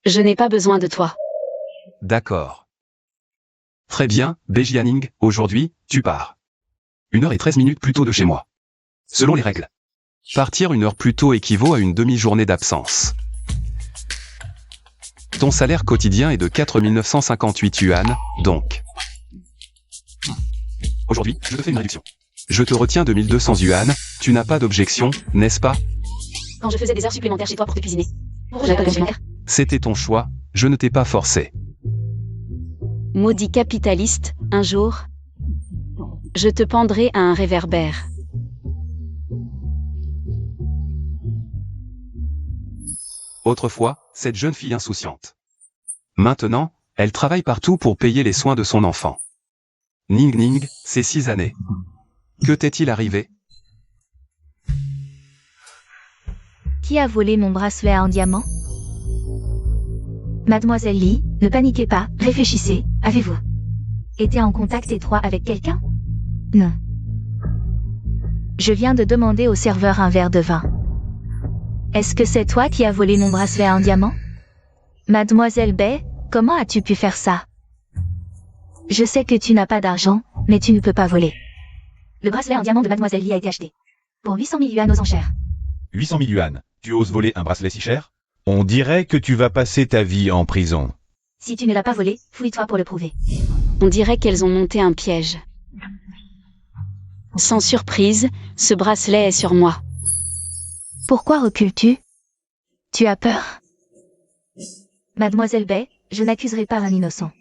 S2: Je n'ai pas besoin de toi.
S4: D'accord. Très bien, Jianing, aujourd'hui, tu pars. 1h13 plus tôt de chez moi. Selon les règles. Partir 1 heure plus tôt équivaut à une demi-journée d'absence. Ton salaire quotidien est de 4 958 yuan, donc. Aujourd'hui, je te fais une réduction. Je te retiens 2200 yuan, tu n'as pas d'objection, n'est-ce pas?
S2: Quand je faisais des heures supplémentaires chez toi pour te cuisiner. J'avais pas d'heures supplémentaires.
S4: C'était ton choix, je ne t'ai pas forcé.
S2: Maudit capitaliste, un jour, je te pendrai à un réverbère.
S4: Autrefois, cette jeune fille insouciante. Maintenant, elle travaille partout pour payer les soins de son enfant. Ning Ning, c'est 6 années. Que t'est-il arrivé?
S3: Qui a volé mon bracelet en diamant? Mademoiselle Li, ne paniquez pas, réfléchissez, avez-vous été en contact étroit avec quelqu'un? Non. Je viens de demander au serveur un verre de vin. Est-ce que c'est toi qui as volé mon bracelet en diamant? Mademoiselle Bai, comment as-tu pu faire ça? Je sais que tu n'as pas d'argent, mais tu ne peux pas voler. Le bracelet en diamant de Mademoiselle Li a été acheté pour 800 000 yuan aux enchères.
S5: 800 000 yuan. Tu oses voler un bracelet si cher? On dirait que tu vas passer ta vie en prison.
S3: Si tu ne l'as pas volé, fouille-toi pour le prouver.
S2: On dirait qu'elles ont monté un piège. Sans surprise, ce bracelet est sur moi.
S3: Pourquoi recules-tu? Tu as peur? Mademoiselle Bai, je n'accuserai pas un innocent.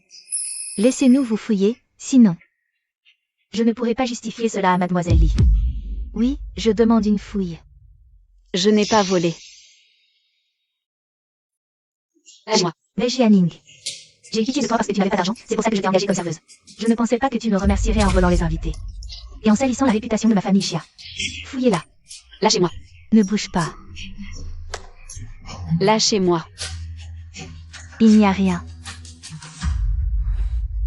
S3: Laissez-nous vous fouiller, sinon. Je ne pourrai pas justifier cela à Mademoiselle Li. Oui, je demande une fouille.
S2: Je n'ai pas volé. Lâche-moi.
S3: Jianing. J'ai quitté de toi parce que tu n'avais pas d'argent, c'est pour ça que je t'ai engagée comme serveuse. Je ne pensais pas que tu me remercierais en volant les invités. Et en salissant la réputation de ma famille Xia. Fouillez-la.
S2: Lâchez-moi.
S3: Ne bouge pas.
S2: Lâchez-moi.
S3: Il n'y a rien.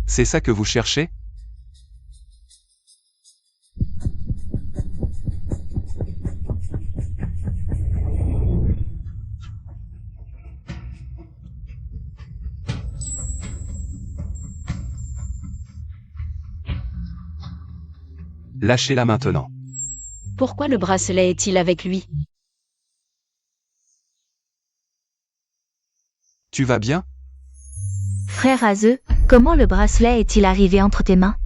S4: C'est ça que vous cherchez? Lâchez-la maintenant.
S2: Pourquoi le bracelet est-il avec lui?
S4: Tu vas bien?
S3: Frère Azeux, comment le bracelet est-il arrivé entre tes mains?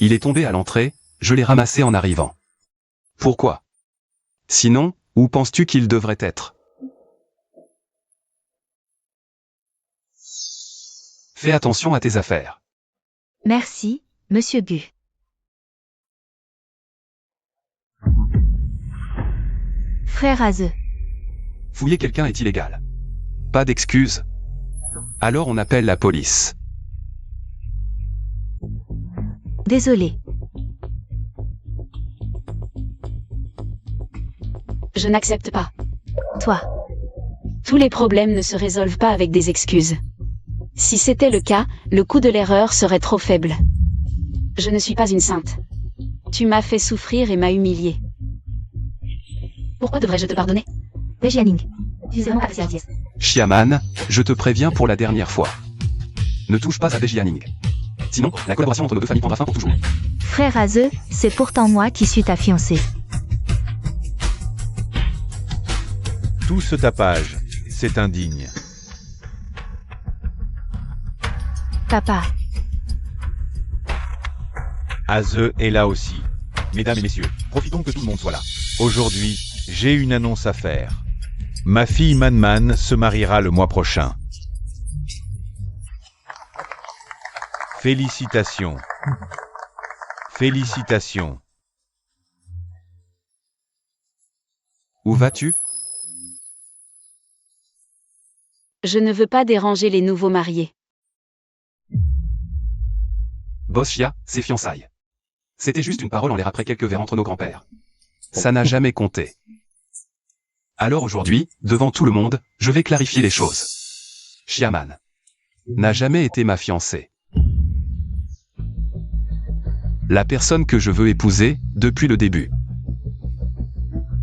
S4: Il est tombé à l'entrée, je l'ai ramassé en arrivant. Pourquoi? Sinon, où penses-tu qu'il devrait être? Fais attention à tes affaires.
S3: Merci, Monsieur Gu. Frère Azeux.
S4: Fouiller quelqu'un est illégal. Pas d'excuse. Alors on appelle la police.
S3: Désolé.
S2: Je n'accepte pas.
S3: Toi.
S2: Tous les problèmes ne se résolvent pas avec des excuses. Si c'était le cas, le coût de l'erreur serait trop faible. Je ne suis pas une sainte. Tu m'as fait souffrir et m'as humilié. Pourquoi devrais-je te pardonner?
S3: Bejianing. Tu es vraiment pas assez hardiesse.
S4: Xiaman, je te préviens pour la dernière fois. Ne touche pas à Bejianing. Sinon, la collaboration entre nos deux familles prendra fin pour toujours.
S3: Frère Aze, c'est pourtant moi qui suis ta fiancée.
S5: Tout ce tapage, c'est indigne.
S3: Papa.
S5: Aze est là aussi. Mesdames et messieurs, profitons que tout le monde soit là. Aujourd'hui, j'ai une annonce à faire. Ma fille Manman se mariera le mois prochain. Félicitations. Félicitations.
S4: Où vas-tu?
S2: Je ne veux pas déranger les nouveaux mariés.
S4: Boss Chia, c'est fiançailles. C'était juste une parole en l'air après quelques verres entre nos grands-pères. Ça n'a jamais compté. Alors aujourd'hui, devant tout le monde, je vais clarifier les choses. Xiaman n'a jamais été ma fiancée. La personne que je veux épouser, depuis le début,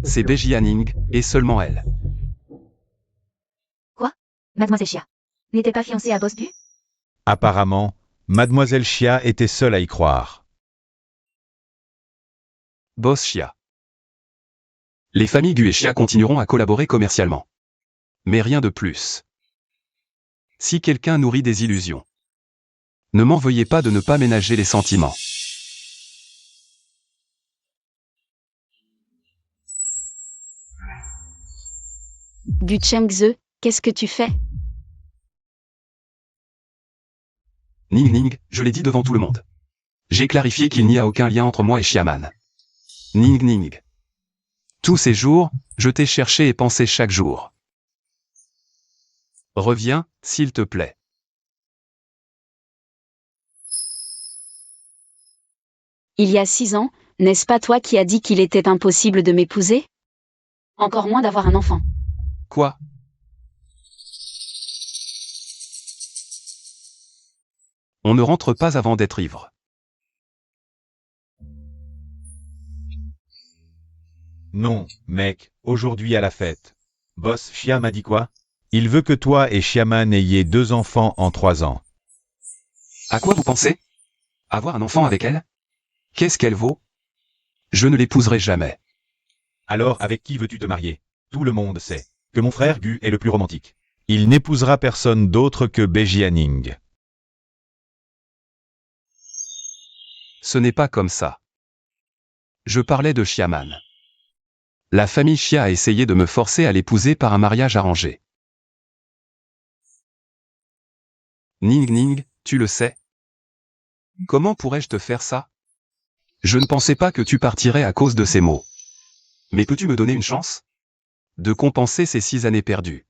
S4: c'est Bejianing, et seulement elle.
S3: Mademoiselle Chia. N'était pas fiancée à Boss Bu?
S5: Apparemment, Mademoiselle Chia était seule à y croire.
S4: Boss Chia. Les familles Gu et Chia continueront à collaborer commercialement. Mais rien de plus. Si quelqu'un nourrit des illusions, ne m'en veuillez pas de ne pas ménager les sentiments.
S2: Gu Chengze, qu'est-ce que tu fais?
S4: Ning Ning, je l'ai dit devant tout le monde. J'ai clarifié qu'il n'y a aucun lien entre moi et Xiaman. Ning Ning. Tous ces jours, je t'ai cherché et pensé chaque jour. Reviens, s'il te plaît.
S2: Il y a 6 ans, n'est-ce pas toi qui as dit qu'il était impossible de m'épouser? Encore moins d'avoir un enfant.
S4: Quoi? On ne rentre pas avant d'être ivre.
S5: Non, mec, aujourd'hui à la fête. Boss Chia m'a dit quoi? Il veut que toi et Xiaman ayez 2 enfants en 3 ans.
S4: À quoi vous pensez? Avoir un enfant avec elle? Qu'est-ce qu'elle vaut? Je ne l'épouserai jamais.
S5: Alors avec qui veux-tu te marier? Tout le monde sait que mon frère Gu est le plus romantique. Il n'épousera personne d'autre que Bejianing.
S4: Ce n'est pas comme ça. Je parlais de Xiaman. La famille Chia a essayé de me forcer à l'épouser par un mariage arrangé. Ning Ning, tu le sais. Comment pourrais-je te faire ça? Je ne pensais pas que tu partirais à cause de ces mots. Mais peux-tu me donner une chance? De compenser ces 6 années perdues.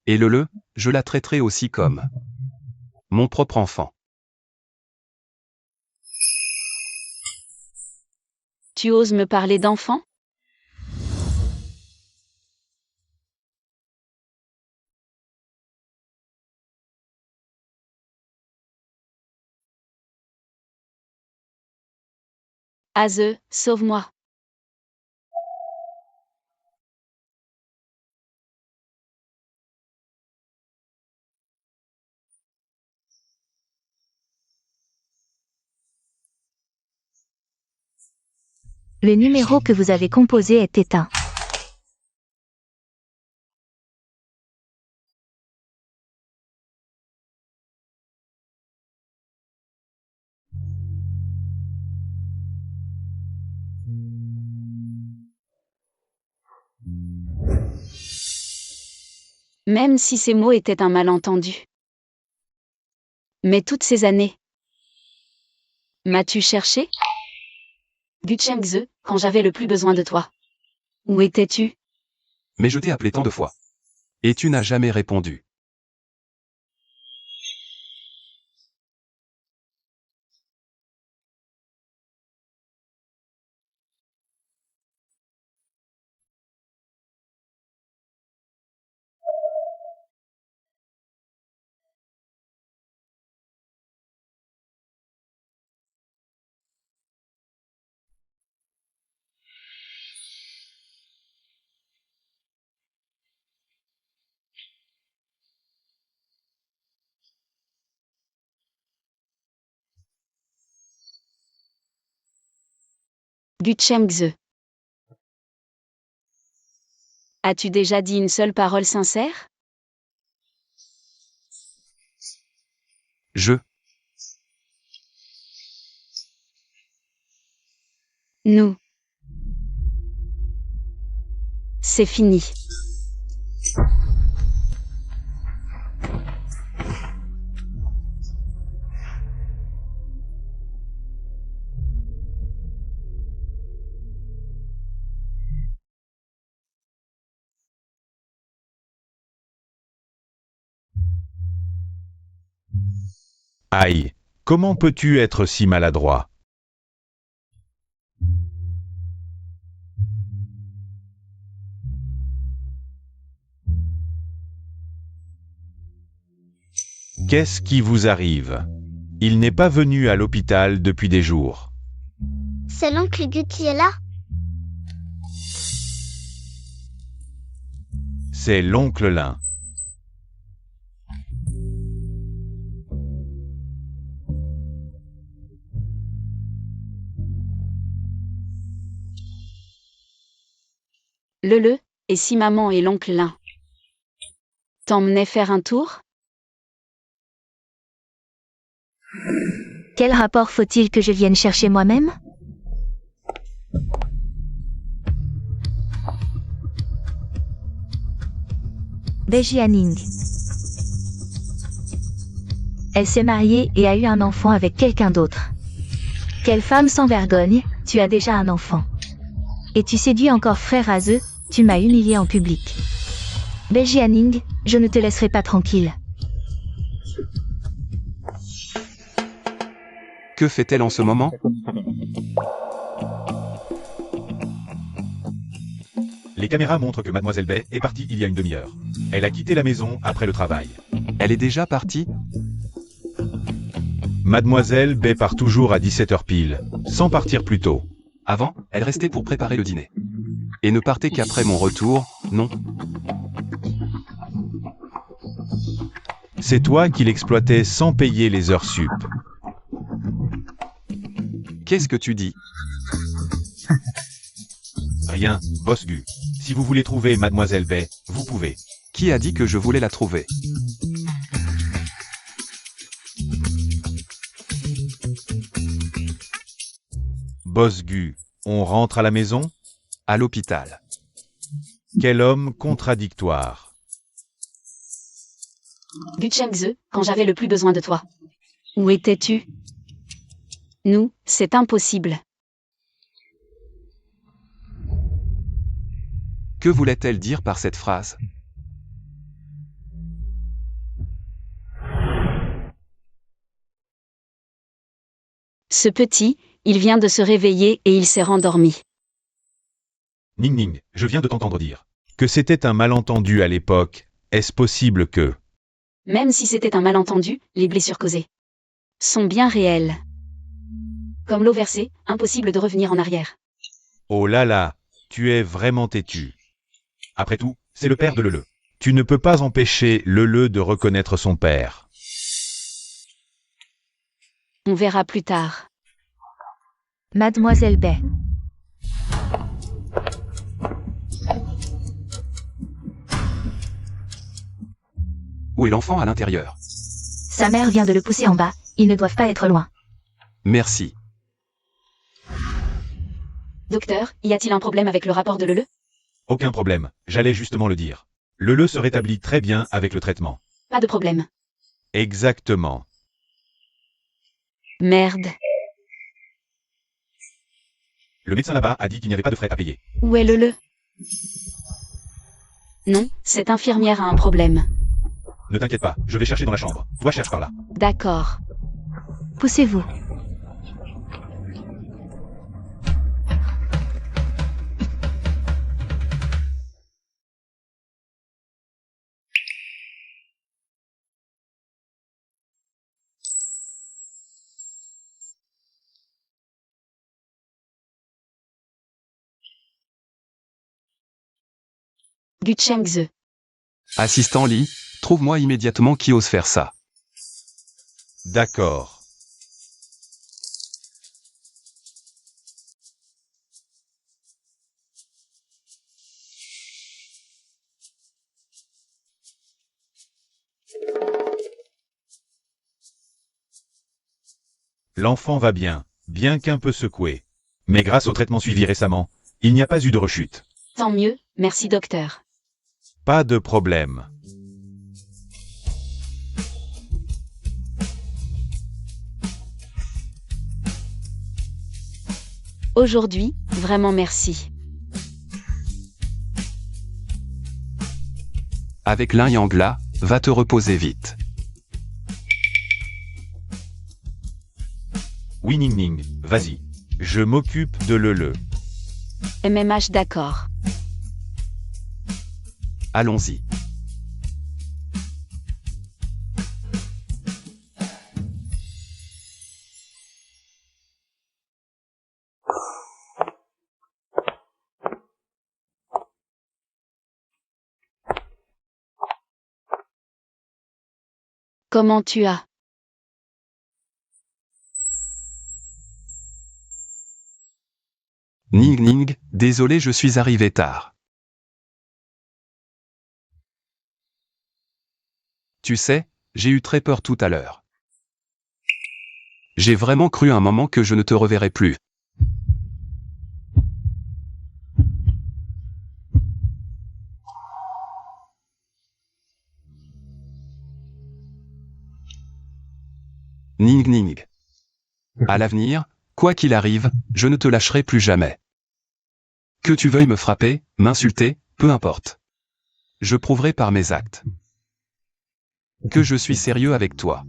S4: Et je la traiterai aussi comme mon propre enfant.
S2: Tu oses me parler d'enfant? Aze, sauve-moi.
S3: Le numéro que vous avez composé est éteint.
S2: Même si ces mots étaient un malentendu. Mais toutes ces années. M'as-tu cherché? Gu Chengze, quand j'avais le plus besoin de toi. Où étais-tu?
S4: Mais je t'ai appelé tant de fois. Et tu n'as jamais répondu.
S2: Gu Chengze. As-tu déjà dit une seule parole sincère?
S4: Je.
S2: Nous. C'est fini.
S5: Aïe, comment peux-tu être si maladroit? Qu'est-ce qui vous arrive? Il n'est pas venu à l'hôpital depuis des jours.
S1: C'est l'oncle Gu qui est là?
S5: C'est l'oncle Lin.
S2: Le, et si maman et l'oncle Lin t'emmenaient faire un tour?
S3: Quel rapport faut-il que je vienne chercher moi-même? Bejianing. Elle s'est mariée et a eu un enfant avec quelqu'un d'autre. Quelle femme sans vergogne, tu as déjà un enfant. Et tu séduis encore frère Aze, tu m'as humilié en public. Bejianing, je ne te laisserai pas tranquille.
S4: Que fait-elle en ce moment?
S5: Les caméras montrent que Mademoiselle Bay est partie il y a une demi-heure. Elle a quitté la maison après le travail.
S4: Elle est déjà partie?
S5: Mademoiselle Bay part toujours à 17h pile, sans partir plus tôt.
S4: Avant, elle restait pour préparer le dîner. Et ne partait qu'après mon retour, non?
S5: C'est toi qui l'exploitais sans payer les heures sup.
S4: Qu'est-ce que tu dis?
S5: Rien, boss Gu. Si vous voulez trouver Mademoiselle Bay, vous pouvez.
S4: Qui a dit que je voulais la trouver?
S5: Boss Gu, on rentre à la maison?
S4: À l'hôpital.
S5: Quel homme contradictoire.
S2: Gu Chengze, quand j'avais le plus besoin de toi. Où étais-tu? Nous, c'est impossible.
S4: Que voulait-elle dire par cette phrase?
S2: Ce petit, il vient de se réveiller et il s'est rendormi.
S5: Ning Ning, je viens de t'entendre dire que c'était un malentendu à l'époque. Est-ce possible que...
S2: Même si c'était un malentendu, les blessures causées sont bien réelles. Comme l'eau versée, impossible de revenir en arrière.
S5: Oh là là, tu es vraiment têtu. Après tout, c'est le père de Lele. Tu ne peux pas empêcher Lele de reconnaître son père.
S2: On verra plus tard.
S3: Mademoiselle Bay.
S4: Où est l'enfant à l'intérieur?
S3: Sa mère vient de le pousser en bas, ils ne doivent pas être loin.
S4: Merci.
S2: Docteur, y a-t-il un problème avec le rapport de Lele?
S5: Aucun problème, j'allais justement le dire. Lele se rétablit très bien avec le traitement.
S2: Pas de problème.
S5: Exactement.
S2: Merde.
S5: Le médecin là-bas a dit qu'il n'y avait pas de frais à payer.
S2: Où est Lele? Non, cette infirmière a un problème.
S5: Ne t'inquiète pas, je vais chercher dans la chambre. Toi cherche par là.
S2: D'accord.
S3: Poussez-vous.
S2: Gu Chengze.
S4: Assistant Li, trouve-moi immédiatement qui ose faire ça.
S5: D'accord. L'enfant va bien qu'un peu secoué. Mais grâce au traitement suivi récemment, il n'y a pas eu de rechute.
S2: Tant mieux, merci docteur.
S5: Pas de problème.
S2: Aujourd'hui, vraiment merci.
S4: Avec l'un yang là, va te reposer vite.
S5: Oui Ning Ning, vas-y. Je m'occupe de le.
S2: MMH d'accord.
S4: Allons-y.
S2: Comment tu as?
S4: Ning Ning, désolé je suis arrivé tard. Tu sais, j'ai eu très peur tout à l'heure. J'ai vraiment cru un moment que je ne te reverrai plus. Ning Ning. À l'avenir, quoi qu'il arrive, je ne te lâcherai plus jamais. Que tu veuilles me frapper, m'insulter, peu importe. Je prouverai par mes actes que je suis sérieux avec toi.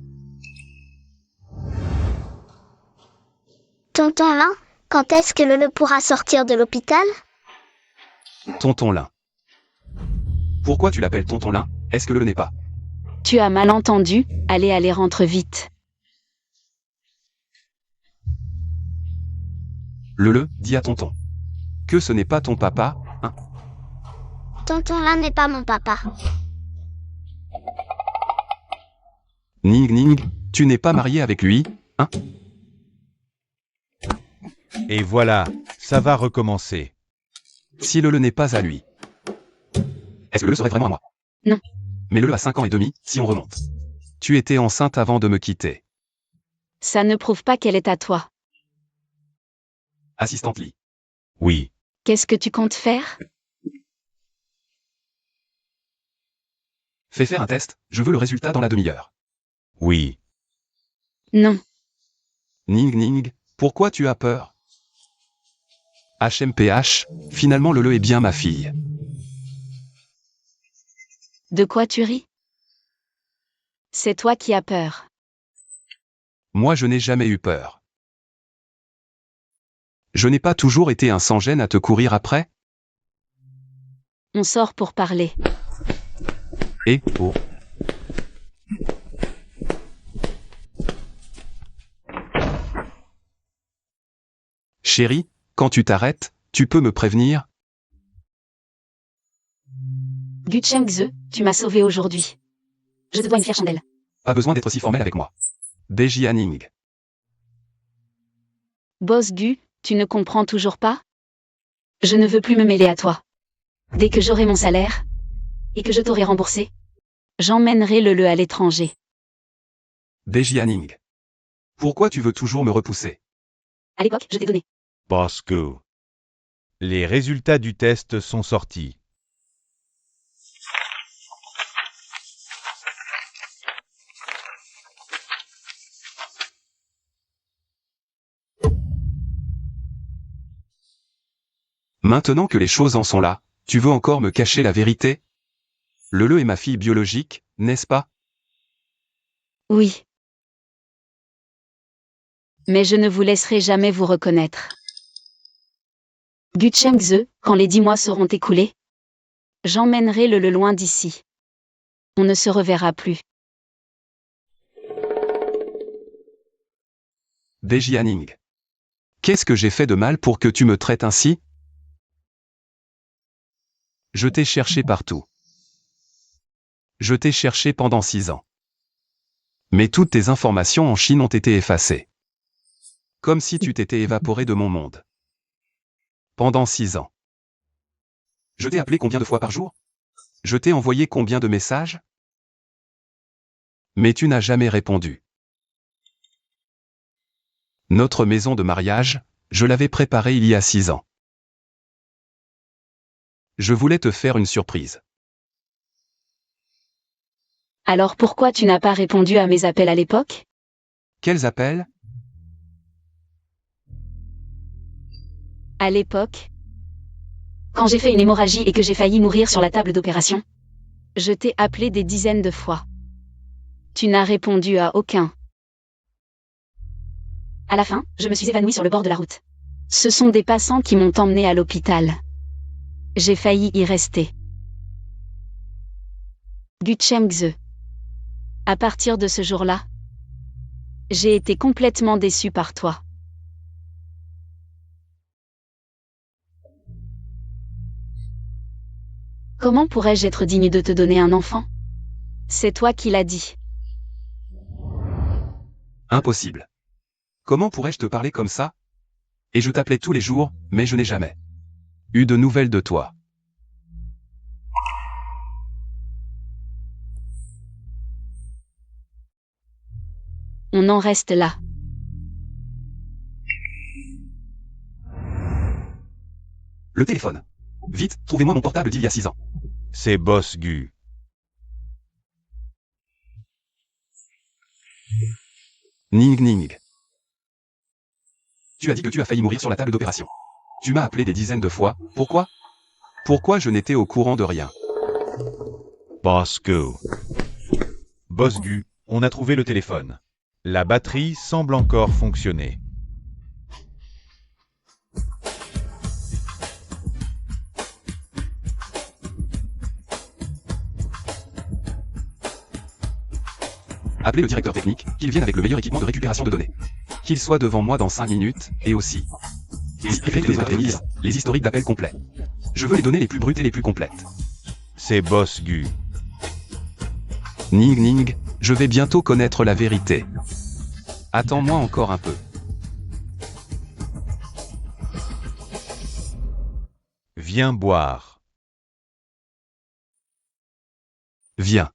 S1: Tonton Lin, quand est-ce que Lele pourra sortir de l'hôpital?
S4: Tonton Lin. Pourquoi tu l'appelles Tonton Lin? Est-ce que le n'est pas?
S2: Tu as mal entendu, allez rentre vite.
S4: Le, dis à tonton. Que ce n'est pas ton papa, hein?
S1: Tonton Lin n'est pas mon papa.
S4: Ning Ning, tu n'es pas marié avec lui, hein?
S5: Et voilà, ça va recommencer.
S4: Si le n'est pas à lui. Est-ce que le serait vraiment à moi?
S2: Non.
S4: Mais le a 5 ans et demi, si on remonte. Tu étais enceinte avant de me quitter.
S2: Ça ne prouve pas qu'elle est à toi.
S4: Assistante Lee.
S5: Oui.
S2: Qu'est-ce que tu comptes faire?
S4: Fais faire un test, je veux le résultat dans la demi-heure.
S5: Oui.
S2: Non.
S4: Ning Ning, pourquoi tu as peur? HMPH, finalement le est bien ma fille.
S2: De quoi tu ris? C'est toi qui as peur.
S4: Moi je n'ai jamais eu peur. Je n'ai pas toujours été un sans-gêne à te courir après?
S2: On sort pour parler.
S4: Et, oh. Chérie, quand tu t'arrêtes, tu peux me prévenir?
S2: Gu Chengze, tu m'as sauvé aujourd'hui. Je te dois une fière chandelle.
S4: Pas besoin d'être si formel avec moi. Dejianing.
S2: Boss Gu, tu ne comprends toujours pas? Je ne veux plus me mêler à toi. Dès que j'aurai mon salaire, et que je t'aurai remboursé, j'emmènerai le à l'étranger.
S4: Dejianing. Pourquoi tu veux toujours me repousser?
S2: À l'époque, je t'ai donné.
S5: Parce que les résultats du test sont sortis.
S4: Maintenant que les choses en sont là, tu veux encore me cacher la vérité? Le est ma fille biologique, n'est-ce pas?
S2: Oui. Mais je ne vous laisserai jamais vous reconnaître. Gu Chengze, quand les 10 mois seront écoulés, j'emmènerai le loin d'ici. On ne se reverra plus.
S4: Dejianing. Qu'est-ce que j'ai fait de mal pour que tu me traites ainsi? Je t'ai cherché partout. Je t'ai cherché pendant 6 ans. Mais toutes tes informations en Chine ont été effacées. Comme si tu t'étais évaporé de mon monde. Pendant 6 ans. Je t'ai appelé combien de fois par jour? Je t'ai envoyé combien de messages? Mais tu n'as jamais répondu. Notre maison de mariage, je l'avais préparée il y a 6 ans. Je voulais te faire une surprise.
S2: Alors pourquoi tu n'as pas répondu à mes appels à l'époque?
S4: Quels appels?
S2: À l'époque, quand j'ai fait une hémorragie et que j'ai failli mourir sur la table d'opération, je t'ai appelé des dizaines de fois. Tu n'as répondu à aucun. À la fin, je me suis évanouie sur le bord de la route. Ce sont des passants qui m'ont emmenée à l'hôpital. J'ai failli y rester. Gu Chengze. À partir de ce jour-là, j'ai été complètement déçue par toi. Comment pourrais-je être digne de te donner un enfant? C'est toi qui l'as dit.
S4: Impossible. Comment pourrais-je te parler comme ça? Et je t'appelais tous les jours, mais je n'ai jamais eu de nouvelles de toi.
S2: On en reste là.
S4: Le téléphone. Vite, trouvez-moi mon portable d'il y a 6 ans.
S5: C'est Boss Gu.
S4: Ning Ning. Tu as dit que tu as failli mourir sur la table d'opération. Tu m'as appelé des dizaines de fois, pourquoi? Pourquoi je n'étais au courant de rien?
S5: Boss Gu. Boss Gu, on a trouvé le téléphone. La batterie semble encore fonctionner.
S4: Appelez le directeur technique, qu'il vienne avec le meilleur équipement de récupération de données. Qu'il soit devant moi dans 5 minutes, et aussi. Les historiques d'appels complets. Je veux les données les plus brutes et les plus complètes.
S5: C'est Boss Gu.
S4: Ning Ning, je vais bientôt connaître la vérité. Attends-moi encore un peu.
S5: Viens boire.
S4: Viens.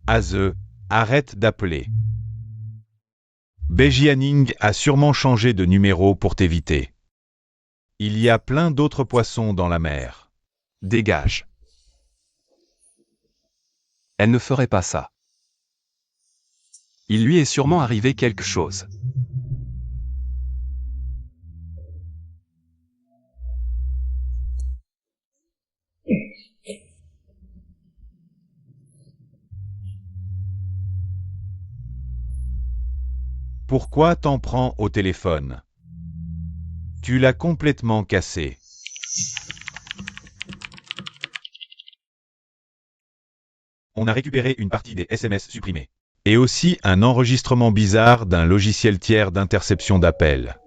S5: Aze, arrête d'appeler. Bejianing a sûrement changé de numéro pour t'éviter. Il y a plein d'autres poissons dans la mer.
S4: Dégage. Elle ne ferait pas ça. Il lui est sûrement arrivé quelque chose.
S5: Pourquoi t'en prends au téléphone? Tu l'as complètement cassé. On a récupéré une partie des SMS supprimés. Et aussi un enregistrement bizarre d'un logiciel tiers d'interception d'appels.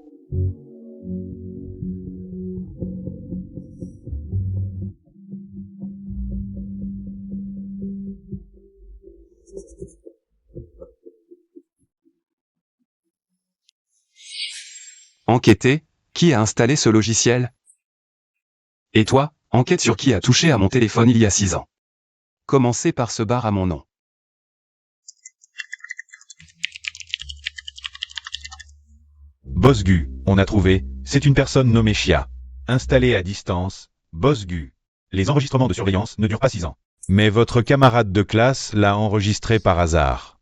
S4: Enquêter, qui a installé ce logiciel? Et toi, enquête sur qui a touché à mon téléphone il y a 6 ans. Commencez par ce bar à mon nom.
S5: Boss Gu, on a trouvé, c'est une personne nommée Chia. Installée à distance, Boss Gu. Les enregistrements de surveillance ne durent pas 6 ans. Mais votre camarade de classe l'a enregistré par hasard.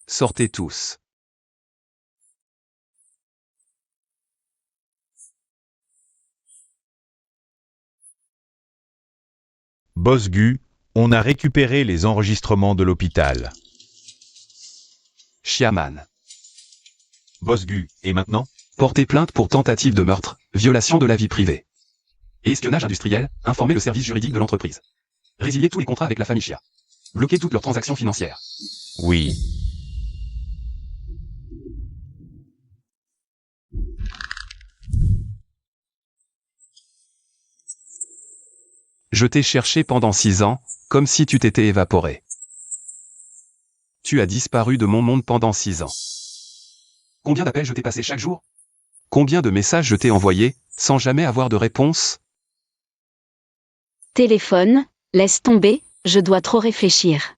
S4: Sortez tous.
S5: Boss Gu, on a récupéré les enregistrements de l'hôpital.
S4: Chiaman.
S5: Boss Gu, et maintenant?
S4: Portez plainte pour tentative de meurtre, violation de la vie privée. Et espionnage industriel, informer le service juridique de l'entreprise. Résilier tous les contrats avec la famille Chia. Bloquer toutes leurs transactions financières.
S5: Oui.
S4: Je t'ai cherché pendant 6 ans, comme si tu t'étais évaporé. Tu as disparu de mon monde pendant 6 ans. Combien d'appels je t'ai passé chaque jour? Combien de messages je t'ai envoyés, sans jamais avoir de réponse?
S2: Téléphone, laisse tomber, je dois trop réfléchir.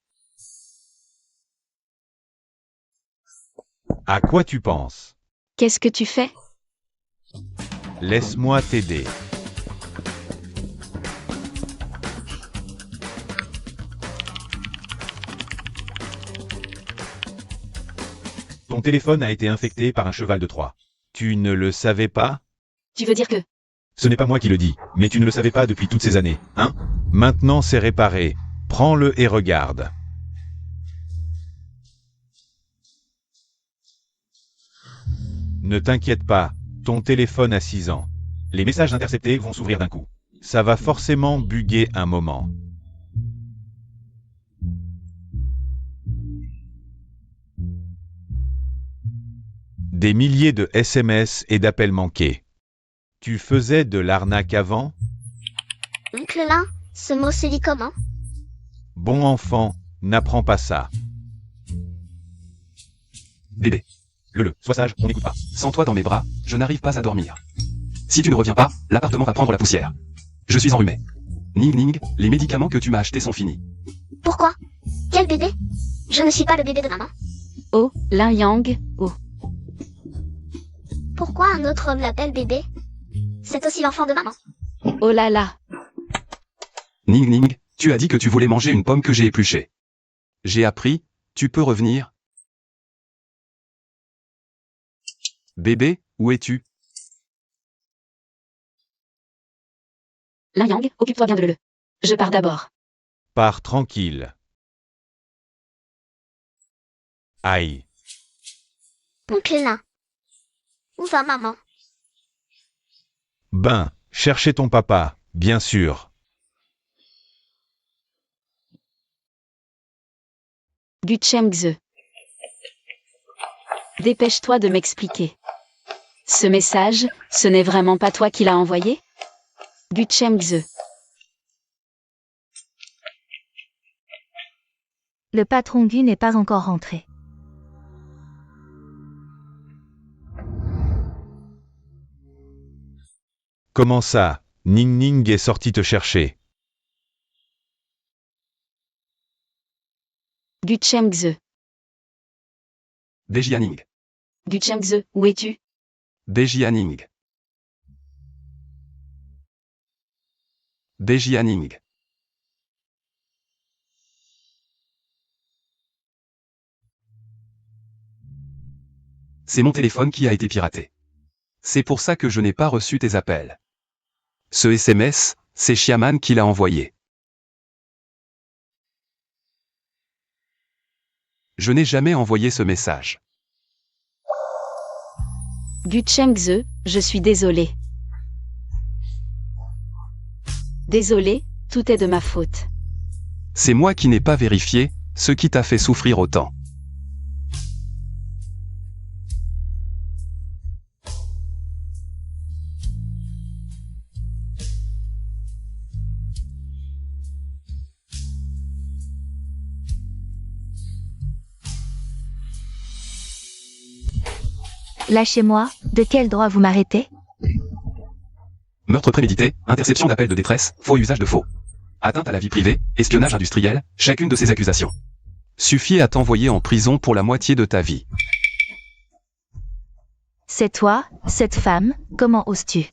S5: À quoi tu penses?
S2: Qu'est-ce que tu fais?
S5: Laisse-moi t'aider. Ton téléphone a été infecté par un cheval de Troie. Tu ne le savais pas?
S2: Tu veux dire que...
S5: Ce n'est pas moi qui le dis, mais tu ne le savais pas depuis toutes ces années, hein? Maintenant c'est réparé. Prends-le et regarde. Ne t'inquiète pas, ton téléphone a 6 ans. Les messages interceptés vont s'ouvrir d'un coup. Ça va forcément bugger un moment. Des milliers de SMS et d'appels manqués. Tu faisais de l'arnaque avant?
S1: Oncle Lin, ce mot se dit comment?
S5: Bon enfant, n'apprends pas ça.
S4: Bébé. Sois sage, on n'écoute pas. Sans toi dans mes bras, je n'arrive pas à dormir. Si tu ne reviens pas, l'appartement va prendre la poussière. Je suis enrhumé. Ning Ning, les médicaments que tu m'as achetés sont finis.
S1: Pourquoi? Quel bébé? Je ne suis pas le bébé de maman.
S2: Oh, Lin Yang, oh.
S1: Pourquoi un autre homme l'appelle bébé? C'est aussi l'enfant de maman.
S2: Oh là là.
S4: Ning Ning, tu as dit que tu voulais manger une pomme que j'ai épluchée. J'ai appris, tu peux revenir? Bébé, où es-tu?
S2: Lin Yang, occupe-toi bien de le. Je pars d'abord.
S5: Pars tranquille. Aïe.
S1: Oncle Lin. Où va maman?
S5: Ben, chercher ton papa, bien sûr.
S2: Du Chengze. Dépêche-toi de m'expliquer. Ce message, ce n'est vraiment pas toi qui l'as envoyé? Du Chengze.
S3: Le patron Gu n'est pas encore rentré.
S5: Comment ça? Ning Ning est sorti te chercher.
S2: Du Chengze.
S4: Dejianing.
S2: Du Chengze, où es-tu?
S4: Dejianing. Dejianing. C'est mon téléphone qui a été piraté. C'est pour ça que je n'ai pas reçu tes appels. Ce SMS, c'est Xiaman qui l'a envoyé. Je n'ai jamais envoyé ce message.
S2: Du Chengze, je suis désolé. Désolé, tout est de ma faute.
S4: C'est moi qui n'ai pas vérifié, ce qui t'a fait souffrir autant.
S3: Lâchez-moi, de quel droit vous m'arrêtez?
S4: Meurtre prémédité, interception d'appels de détresse, faux usage de faux. Atteinte à la vie privée, espionnage industriel, chacune de ces accusations suffit à t'envoyer en prison pour la moitié de ta vie.
S3: C'est toi, cette femme, comment oses-tu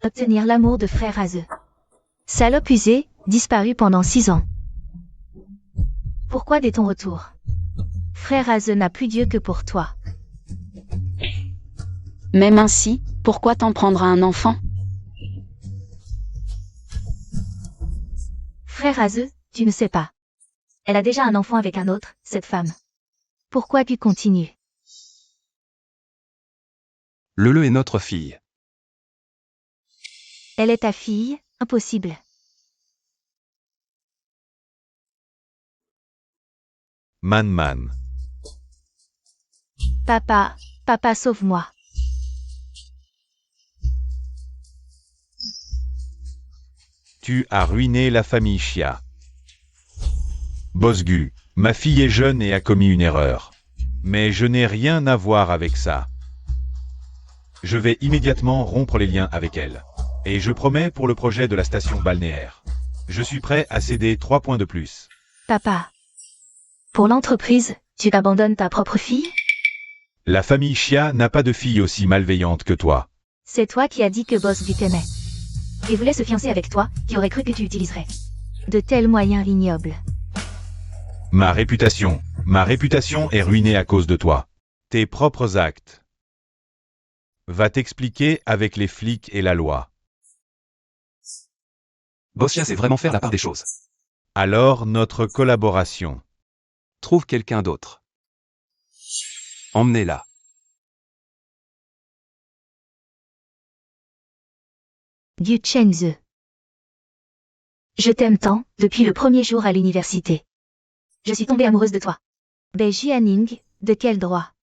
S3: obtenir l'amour de frère Azeux? Salope usée, disparu pendant 6 ans. Pourquoi dès ton retour? Frère Azeux n'a plus Dieu que pour toi.
S2: Même ainsi, pourquoi t'en prendre à un enfant?
S3: Frère Azeux, tu ne sais pas. Elle a déjà un enfant avec un autre, cette femme. Pourquoi tu continues?
S4: Lele est notre fille.
S3: Elle est ta fille, impossible.
S5: Man.
S3: Papa, papa sauve-moi.
S5: Tu as ruiné la famille Chia. Bosgu, ma fille est jeune et a commis une erreur. Mais je n'ai rien à voir avec ça. Je vais immédiatement rompre les liens avec elle. Et je promets pour le projet de la station balnéaire. Je suis prêt à céder 3 points de plus.
S3: Papa. Pour l'entreprise, tu abandonnes ta propre fille?
S5: La famille Chia n'a pas de fille aussi malveillante que toi.
S3: C'est toi qui as dit que Bosgu t'aimait. Et voulait se fiancer avec toi, qui aurait cru que tu utiliserais de tels moyens ignobles.
S5: Ma réputation est ruinée à cause de toi. Tes propres actes. Va t'expliquer avec les flics et la loi.
S4: Boss Chia sait vraiment faire la part des choses.
S5: Alors notre collaboration.
S4: Trouve quelqu'un d'autre. Emmenez-la.
S3: Gu Chengze. Je t'aime tant, depuis le premier jour à l'université. Je suis tombée amoureuse de toi. Bei Jianing, de quel droit?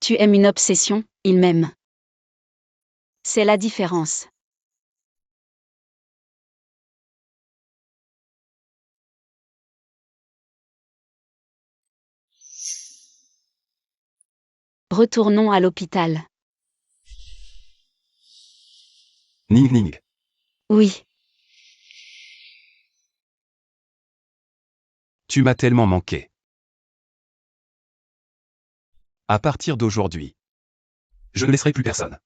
S2: Tu aimes une obsession, il m'aime. C'est la différence. Retournons à l'hôpital.
S4: Ning.
S2: Oui,
S4: Tu m'as tellement manqué. À partir d'aujourd'hui, je ne laisserai plus personne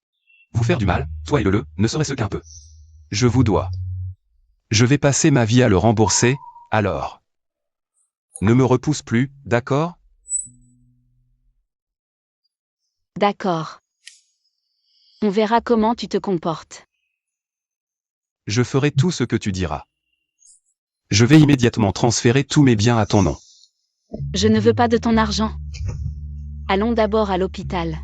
S4: vous faire du mal, toi et le, ne serait-ce qu'un peu. Je vous dois. Je vais passer ma vie à le rembourser, alors. Ne me repousse plus, d'accord?
S2: d'accord. On verra comment tu te comportes.
S4: Je ferai tout ce que tu diras. Je vais immédiatement transférer tous mes biens à ton nom.
S2: Je ne veux pas de ton argent. Allons d'abord à l'hôpital.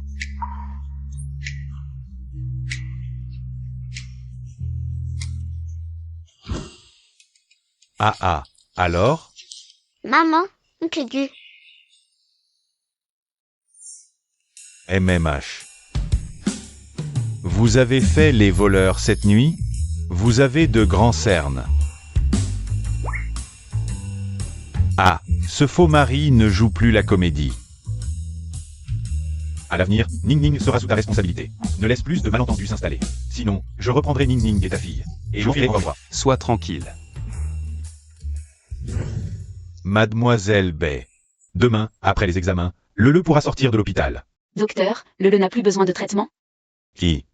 S5: Alors?
S1: Maman, oncle Gu.
S5: MMH. Vous avez fait les voleurs cette nuit? Vous avez de grands cernes. Ah, ce faux mari ne joue plus la comédie. À l'avenir, Ning sera sous ta responsabilité. Ne laisse plus de malentendus s'installer. Sinon, je reprendrai Ning et ta fille. Et j'enverrai au revoir.
S4: Sois tranquille.
S5: Mademoiselle Bei. Demain, après les examens, le pourra sortir de l'hôpital.
S2: Docteur, le n'a plus besoin de traitement?
S5: Qui?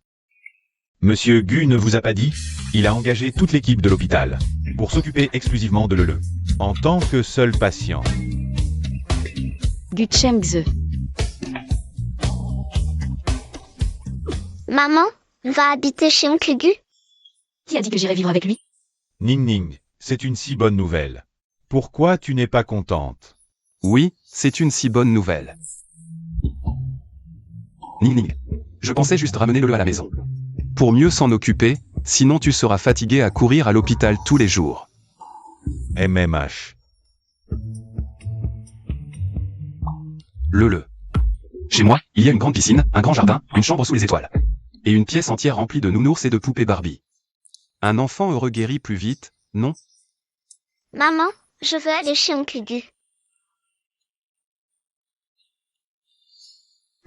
S5: Monsieur Gu ne vous a pas dit? Il a engagé toute l'équipe de l'hôpital pour s'occuper exclusivement de le. En tant que seul patient.
S2: Gu Chengze.
S1: Maman, va habiter chez oncle Gu.
S2: Qui a dit que j'irais vivre avec lui?
S5: Ning, c'est une si bonne nouvelle. Pourquoi tu n'es pas contente?
S4: Oui, c'est une si bonne nouvelle. Ning, je pensais juste ramener le à la maison. Pour mieux s'en occuper, sinon tu seras fatigué à courir à l'hôpital tous les jours.
S5: MMH.
S4: Le. Chez moi, il y a une grande piscine, un grand jardin, une chambre sous les étoiles. Et une pièce entière remplie de nounours et de poupées Barbie. Un enfant heureux guérit plus vite, non?
S1: Maman, je veux aller chez oncle Gu.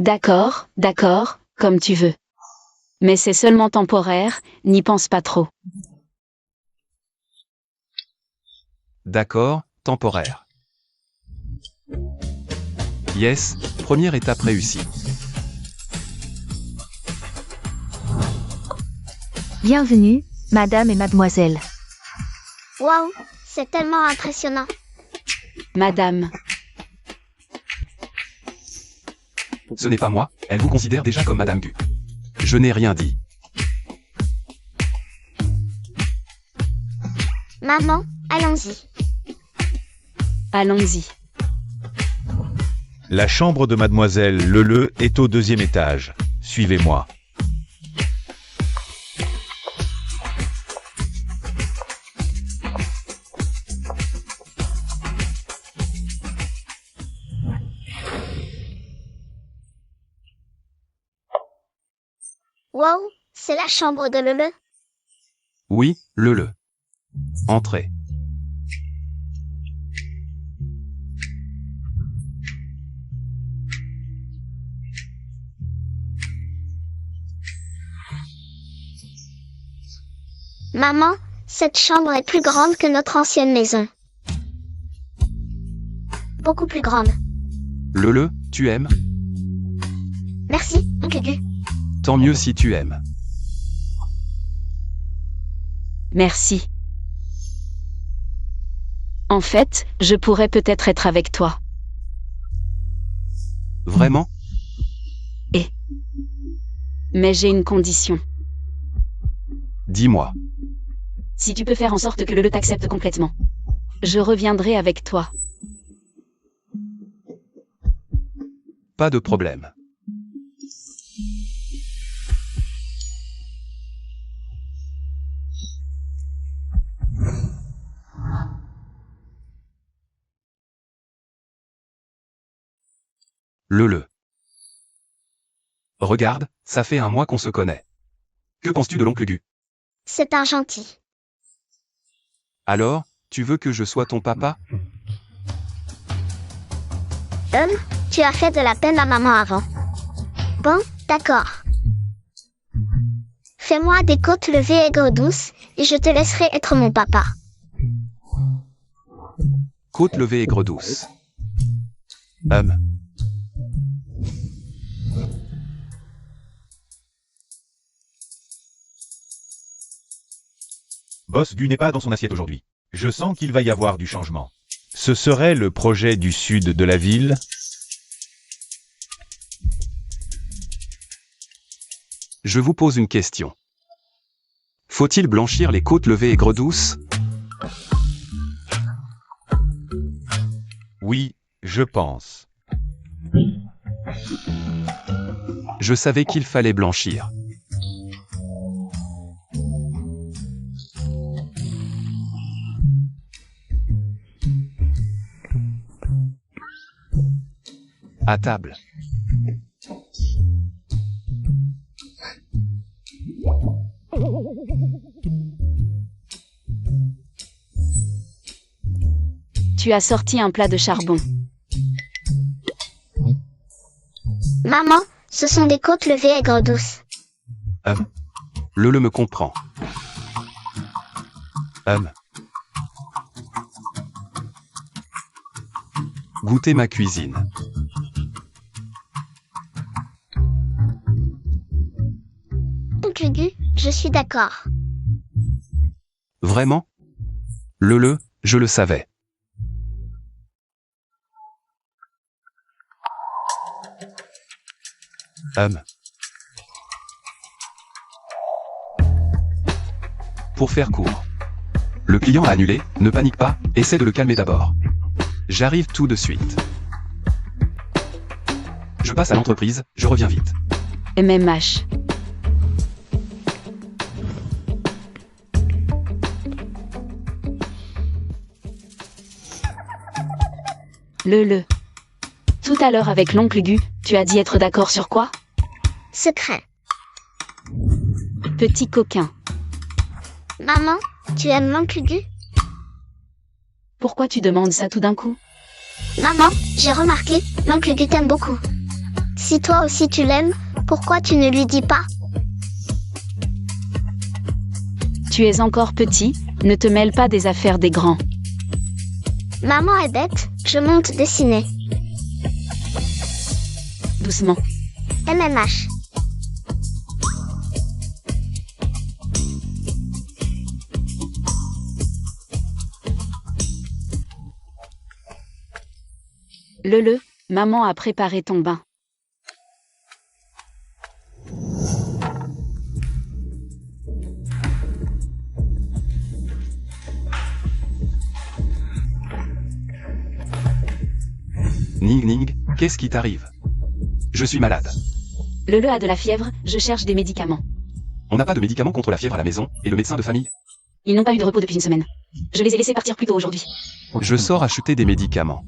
S2: D'accord, comme tu veux. Mais c'est seulement temporaire, n'y pense pas trop.
S4: D'accord, temporaire. Yes, première étape réussie.
S3: Bienvenue, madame et mademoiselle.
S1: Waouh, c'est tellement impressionnant.
S2: Madame,
S4: Ce n'est pas moi, elle vous considère déjà comme Madame Gu. Je n'ai rien dit.
S1: Maman, allons-y.
S2: allons-y.
S5: La chambre de mademoiselle Le est au 2e étage. Suivez-moi.
S1: Wow, c'est la chambre de Lele.
S4: Oui, Lele. Entrez.
S1: Maman, cette chambre est plus grande que notre ancienne maison. Beaucoup plus grande.
S4: Lele, tu aimes?
S1: Merci, oncle Gu.
S4: Tant mieux si tu aimes.
S2: Merci. En fait, je pourrais peut-être être avec toi.
S4: Vraiment?
S2: Mais j'ai une condition.
S4: Dis-moi.
S2: Si tu peux faire en sorte que Lele t'accepte complètement, je reviendrai avec toi.
S4: Pas de problème. Lele. Regarde, ça fait un mois qu'on se connaît. Que penses-tu de l'oncle Gu?
S1: C'est un gentil.
S4: Alors, tu veux que je sois ton papa?
S1: Tu as fait de la peine à maman avant. Bon, d'accord. Fais-moi des côtes levées aigres douces, et je te laisserai être mon papa.
S4: Côte levée aigre douce.
S5: Boss Gu n'est pas dans son assiette aujourd'hui. Je sens qu'il va y avoir du changement. Ce serait le projet du sud de la ville.
S4: Je vous pose une question. Faut-il blanchir les côtes levées aigres douces?
S5: Oui, je pense.
S4: Je savais qu'il fallait blanchir. À table.
S2: Tu as sorti un plat de charbon.
S1: Maman, ce sont des côtes levées aigres douces.
S4: Lele me comprend. Goûtez ma cuisine.
S1: Oncle Gu, je suis d'accord.
S4: Vraiment? Lele, je le savais. Pour faire court. Le client a annulé, ne panique pas, essaie de le calmer d'abord. J'arrive tout de suite. Je passe à l'entreprise, je reviens vite.
S2: MMH. Lele. Tout à l'heure avec l'oncle Gu, tu as dit être d'accord sur quoi?
S1: Secret.
S2: Petit coquin.
S1: Maman, tu aimes l'oncle Gu?
S2: Pourquoi tu demandes ça tout d'un coup?
S1: Maman, j'ai remarqué, l'oncle Gu t'aime beaucoup. Si toi aussi tu l'aimes, pourquoi tu ne lui dis pas?
S2: Tu es encore petit, ne te mêle pas des affaires des grands.
S1: Maman est bête, je monte dessiner.
S2: Doucement.
S1: MMH.
S2: Lele, maman a préparé ton bain.
S4: Ning Ning, qu'est-ce qui t'arrive? Je suis malade.
S2: Lele a de la fièvre, je cherche des médicaments.
S4: On n'a pas de médicaments contre la fièvre à la maison, et le médecin de famille?
S2: Ils n'ont pas eu de repos depuis une semaine. Je les ai laissés partir plus tôt aujourd'hui.
S4: Je sors acheter des médicaments.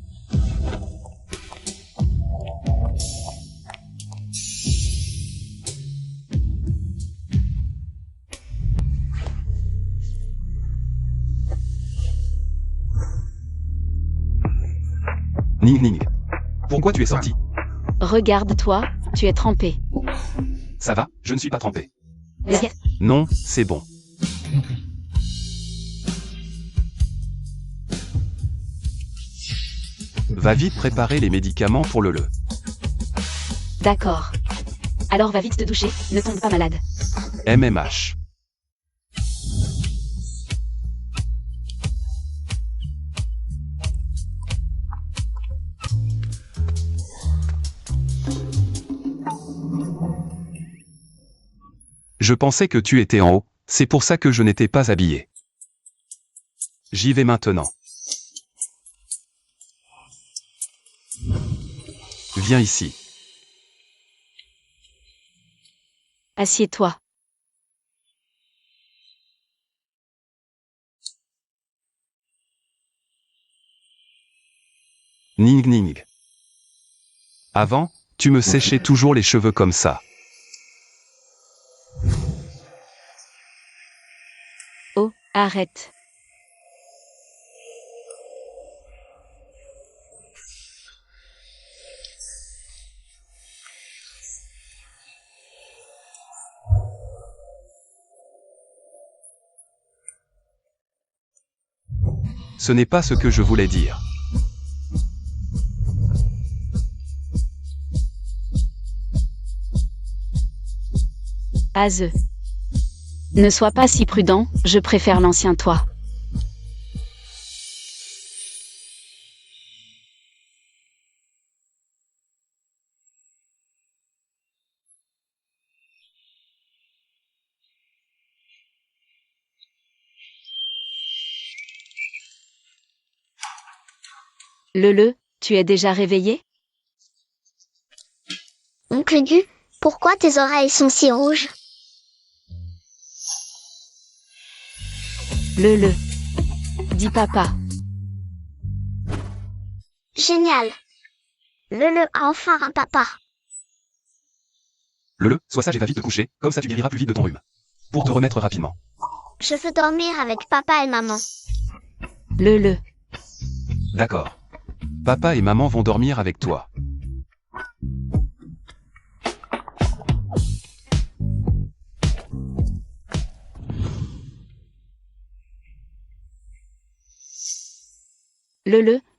S4: Ning Ning. Pourquoi tu es sorti?
S2: Regarde-toi, tu es trempé.
S4: Ça va, je ne suis pas trempé.
S2: Yes.
S4: Non, c'est bon. Va vite préparer les médicaments pour le.
S2: D'accord. Alors va vite te doucher, ne tombe pas malade.
S4: MMH. Je pensais que tu étais en haut, c'est pour ça que je n'étais pas habillé. J'y vais maintenant. Viens ici.
S2: Assieds-toi.
S4: Ning Ning. Avant, tu me séchais toujours les cheveux comme ça.
S2: Oh, arrête.
S4: Ce n'est pas ce que je voulais dire.
S2: Aze. Ne sois pas si prudent, je préfère l'ancien toi. Tu es déjà réveillé?
S1: Oncle Gu, pourquoi tes oreilles sont si rouges?
S2: Dis papa.
S1: Génial. Le a enfin un papa.
S4: Sois sage et va vite te coucher, comme ça tu guériras plus vite de ton rhume. Pour te remettre rapidement.
S1: Je veux dormir avec papa et maman.
S4: D'accord. Papa et maman vont dormir avec toi.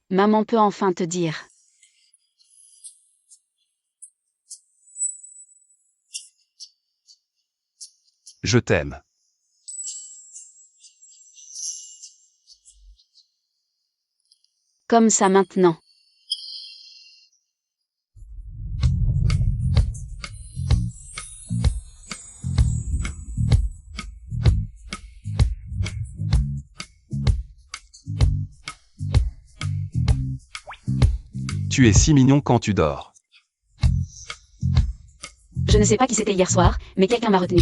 S2: Maman peut enfin te dire.
S4: Je t'aime.
S2: Comme ça maintenant.
S4: Tu es si mignon quand tu dors.
S2: Je ne sais pas qui c'était hier soir, mais quelqu'un m'a retenu.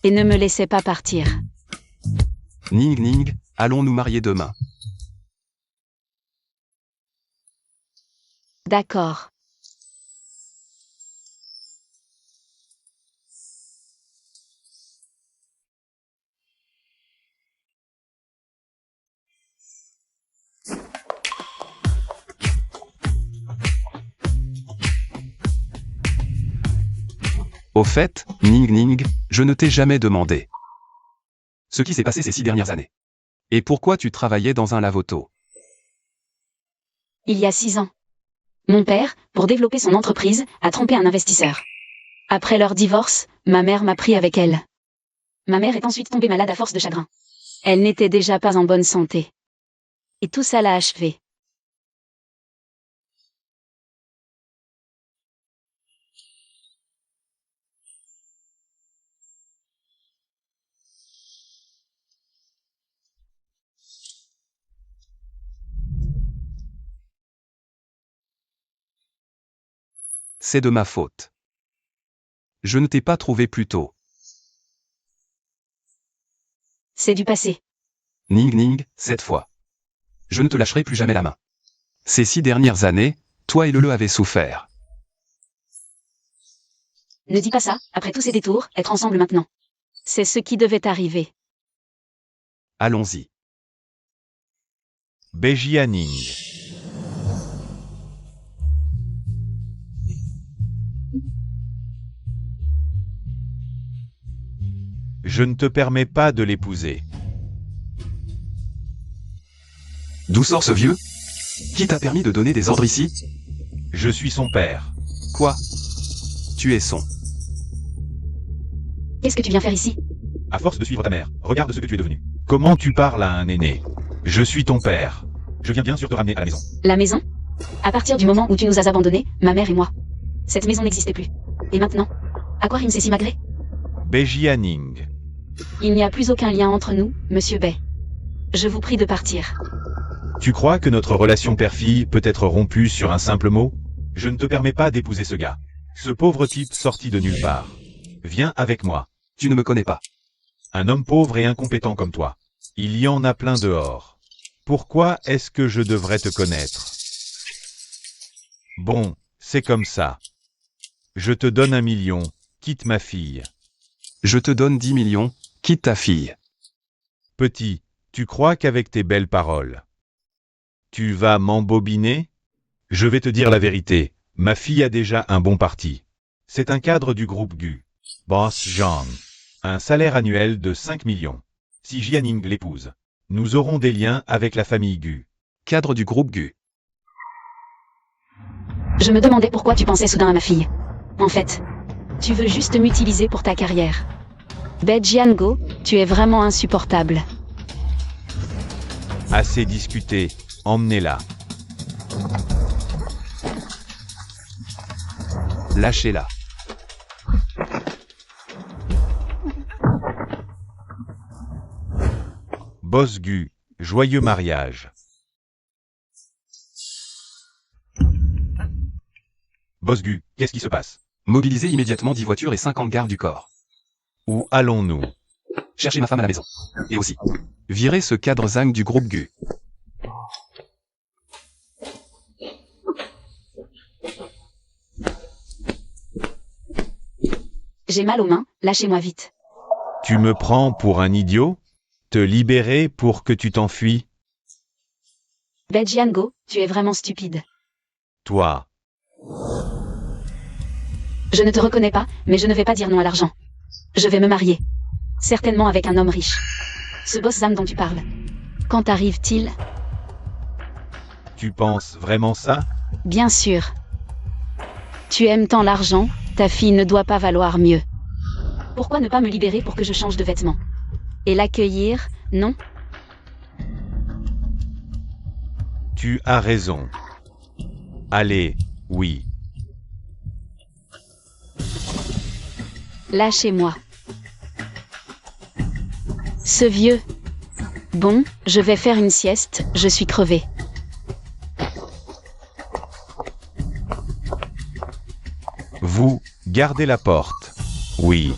S2: Et ne me laissez pas partir.
S4: Ning Ning, allons nous marier demain.
S2: D'accord.
S4: Au fait, Ning Ning, je ne t'ai jamais demandé ce qui s'est passé ces 6 dernières années. Et pourquoi tu travaillais dans un lave-auto?
S2: Il y a 6 ans. Mon père, pour développer son entreprise, a trompé un investisseur. Après leur divorce, ma mère m'a pris avec elle. Ma mère est ensuite tombée malade à force de chagrin. Elle n'était déjà pas en bonne santé. Et tout ça l'a achevée.
S4: C'est de ma faute. Je ne t'ai pas trouvé plus tôt.
S2: C'est du passé.
S4: Ning Ning, cette fois. Je ne te lâcherai plus jamais la main. Ces 6 dernières années, toi et Lele avez souffert.
S2: Ne dis pas ça, après tous ces détours, être ensemble maintenant. C'est ce qui devait arriver.
S4: Allons-y.
S5: Bejianing. Je ne te permets pas de l'épouser.
S4: D'où sort ce vieux? Qui t'a permis de donner des ordres ici?
S5: Je suis son père.
S4: Quoi? Tu es son.
S2: Qu'est-ce que tu viens faire ici?
S5: À force de suivre ta mère, regarde ce que tu es devenu. Comment tu parles à un aîné? Je suis ton père. Je viens bien sûr te ramener à la maison.
S2: La maison? À partir du moment où tu nous as abandonnés, ma mère et moi, cette maison n'existait plus. Et maintenant? À quoi rime ces simagrées?
S5: Bejianing.
S2: Il n'y a plus aucun lien entre nous, monsieur Bay. Je vous prie de partir.
S5: Tu crois que notre relation père-fille peut être rompue sur un simple mot? Je ne te permets pas d'épouser ce gars. Ce pauvre type sorti de nulle part. Viens avec moi.
S4: Tu ne me connais pas.
S5: Un homme pauvre et incompétent comme toi. Il y en a plein dehors. Pourquoi est-ce que je devrais te connaître? Bon, c'est comme ça. Je te donne 1 million, quitte ma fille.
S4: Je te donne 10 millions, quitte ta fille.
S5: Petit, tu crois qu'avec tes belles paroles, tu vas m'embobiner? Je vais te dire la vérité, ma fille a déjà un bon parti. C'est un cadre du groupe GU. Boss John. Un salaire annuel de 5 millions. Si Jianing l'épouse, nous aurons des liens avec la famille GU.
S4: Cadre du groupe GU.
S2: Je me demandais pourquoi tu pensais soudain à ma fille. En fait, tu veux juste m'utiliser pour ta carrière. Bejiango, tu es vraiment insupportable.
S5: Assez discuté, emmenez-la.
S4: Lâchez-la.
S5: Boss GU, joyeux mariage. Boss GU, qu'est-ce qui se passe?
S4: Mobilisez immédiatement 10 voitures et 50 gardes du corps.
S5: Où allons-nous?
S4: Cherchez ma femme à la maison. Et aussi, virez ce cadre Zhang du groupe GU.
S2: J'ai mal aux mains, lâchez-moi vite.
S5: Tu me prends pour un idiot? Te libérer pour que tu t'enfuis?
S2: Bejiango, tu es vraiment stupide.
S5: Toi.
S2: Je ne te reconnais pas, mais je ne vais pas dire non à l'argent. Je vais me marier. Certainement avec un homme riche. Ce boss Zam dont tu parles. Quand arrive-t-il?
S5: Tu penses vraiment ça?
S2: Bien sûr. Tu aimes tant l'argent, ta fille ne doit pas valoir mieux. Pourquoi ne pas me libérer pour que je change de vêtements? Et l'accueillir, non?
S5: Tu as raison. Allez, oui.
S2: Lâchez-moi. Ce vieux. Bon, je vais faire une sieste, je suis crevé.
S5: Vous, gardez la porte. Oui.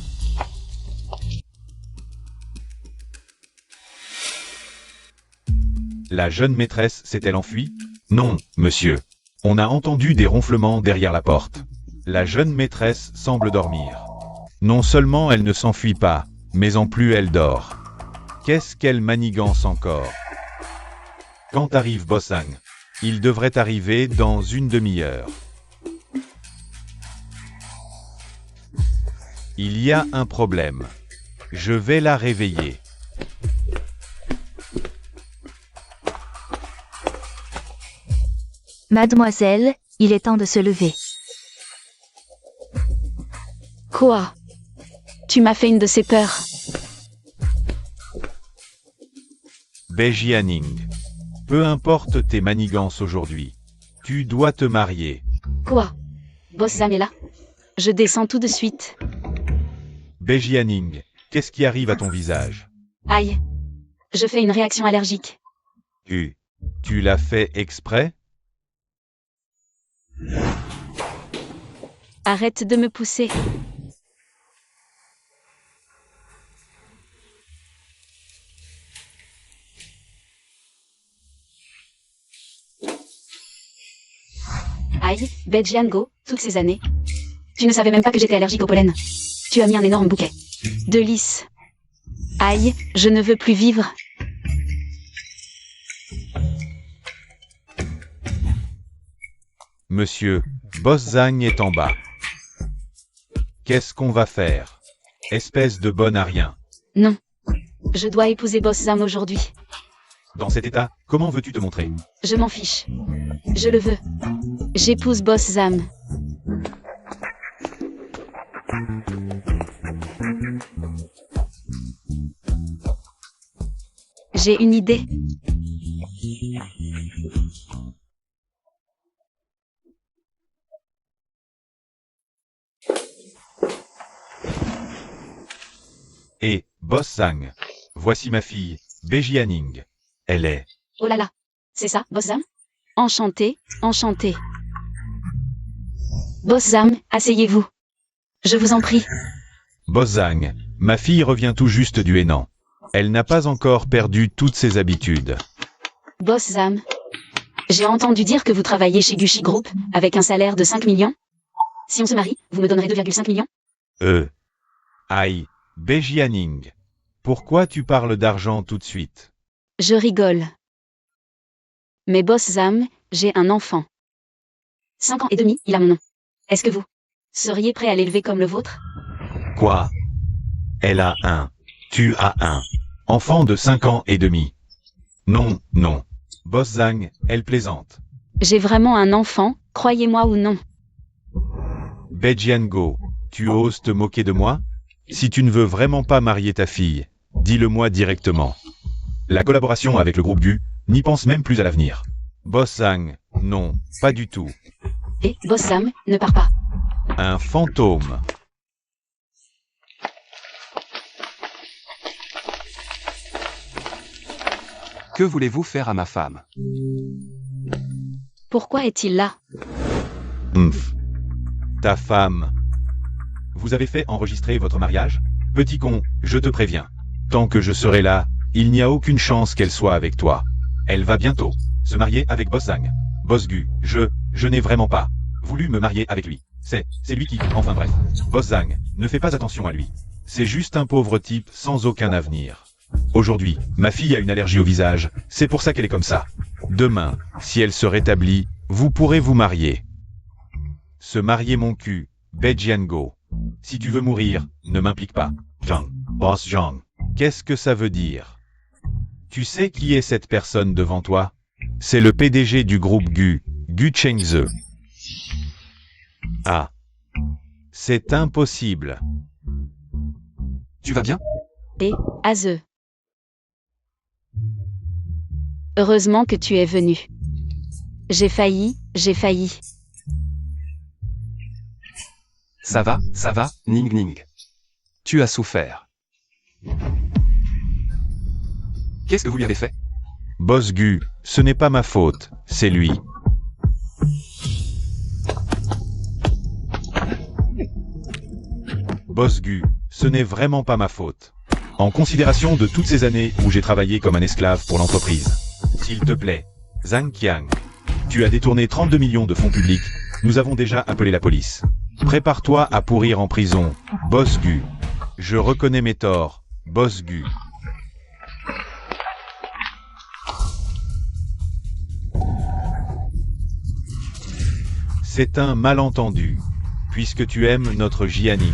S5: La jeune maîtresse s'est-elle enfuie? Non, monsieur. On a entendu des ronflements derrière la porte. La jeune maîtresse semble dormir. Non seulement elle ne s'enfuit pas, mais en plus elle dort. Qu'est-ce qu'elle manigance encore? Quand arrive Bossang? Il devrait arriver dans une demi-heure. Il y a un problème. Je vais la réveiller.
S3: Mademoiselle, il est temps de se lever.
S2: Quoi? Tu m'as fait une de ces peurs.
S5: Bejianing. Peu importe tes manigances aujourd'hui. Tu dois te marier.
S2: Quoi? Boss Zam est là? Je descends tout de suite.
S5: Bejianing, qu'est-ce qui arrive à ton visage?
S2: Aïe. Je fais une réaction allergique.
S5: Tu l'as fait exprès?
S2: Arrête de me pousser. Aïe, Bejiango, toutes ces années. Tu ne savais même pas que j'étais allergique au pollen. Tu as mis un énorme bouquet. De lys. Aïe, je ne veux plus vivre.
S5: Monsieur, Boss Zhang est en bas. Qu'est-ce qu'on va faire? Espèce de bonne à rien.
S2: Non. Je dois épouser Boss Zam aujourd'hui.
S5: Dans cet état, comment veux-tu te montrer?
S2: Je m'en fiche. Je le veux. J'épouse Boss Zam. J'ai une idée.
S5: Et, Boss Zhang. Voici ma fille, Bejianing. Elle est...
S2: Oh là là. C'est ça, Boss Zam? Enchanté, enchanté. Boss Zam, asseyez-vous. Je vous en prie.
S5: Boss Zhang. Ma fille revient tout juste du Hénan. Elle n'a pas encore perdu toutes ses habitudes.
S2: Boss Zam. J'ai entendu dire que vous travaillez chez Gucci Group, avec un salaire de 5 millions. Si on se marie, vous me donnerez 2,5 millions?
S5: Aïe, Bejianing. Pourquoi tu parles d'argent tout de suite?
S2: Je rigole. Mais Boss Zam, j'ai un enfant. 5 ans et demi, il a mon nom. Est-ce que vous seriez prêt à l'élever comme le vôtre?
S5: Quoi? Elle a un. Tu as un. Enfant de 5 ans et demi. Non, non. Boss Zhang, elle plaisante.
S2: J'ai vraiment un enfant, croyez-moi ou non.
S5: Bejiango, tu oses te moquer de moi? Si tu ne veux vraiment pas marier ta fille, dis-le-moi directement. La collaboration avec le groupe Gu n'y pense même plus à l'avenir. Boss Zhang, non, pas du tout.
S2: Et Boss Zam, ne pars pas.
S5: Un fantôme.
S4: Que voulez-vous faire à ma femme?
S2: Pourquoi est-il là?
S5: Ta femme. Vous avez fait enregistrer votre mariage? Petit con, je te préviens. Tant que je serai là, il n'y a aucune chance qu'elle soit avec toi. Elle va bientôt se marier avec Boss Zhang. Boss Gu, je n'ai vraiment pas voulu me marier avec lui. C'est lui qui, enfin bref. Boss Zhang, ne fais pas attention à lui. C'est juste un pauvre type sans aucun avenir. Aujourd'hui, ma fille a une allergie au visage, c'est pour ça qu'elle est comme ça. Demain, si elle se rétablit, vous pourrez vous marier. Se marier mon cul, Bejiango. Si tu veux mourir, ne m'implique pas. Zhang, Boss Zhang. Qu'est-ce que ça veut dire? Tu sais qui est cette personne devant toi? C'est le PDG du groupe Gu, Gu Chengze. Ah. C'est impossible.
S4: Tu vas bien?
S2: Et, Aze. Heureusement que tu es venu. J'ai failli,
S4: Ça va, Ning Ning. Tu as souffert. Qu'est-ce que vous lui avez fait?
S5: Boss Gu, ce n'est pas ma faute, c'est lui. Boss Gu, ce n'est vraiment pas ma faute. En considération de toutes ces années où j'ai travaillé comme un esclave pour l'entreprise. S'il te plaît, Zhang Qiang. Tu as détourné 32 millions de fonds publics, nous avons déjà appelé la police. Prépare-toi à pourrir en prison, Boss Gu. Je reconnais mes torts, Boss Gu. C'est un malentendu. Puisque tu aimes notre Jianing.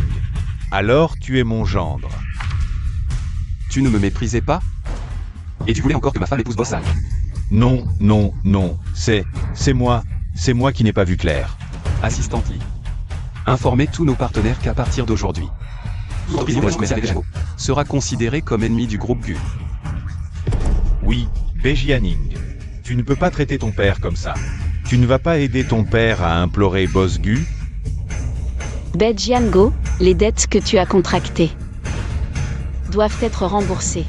S5: Alors tu es mon gendre.
S4: Tu ne me méprisais pas? Et tu voulais encore que ma femme épouse Boss Zhang?
S5: Non, non, non, c'est moi qui n'ai pas vu clair.
S4: Assistante Lee. Informez tous nos partenaires qu'à partir d'aujourd'hui, l'entreprise commerciale avec Django sera considérée comme ennemi du groupe Gu.
S5: Oui, Bejianing. Tu ne peux pas traiter ton père comme ça. Tu ne vas pas aider ton père à implorer Boss Gu?
S2: Bejiango, les dettes que tu as contractées doivent être remboursées.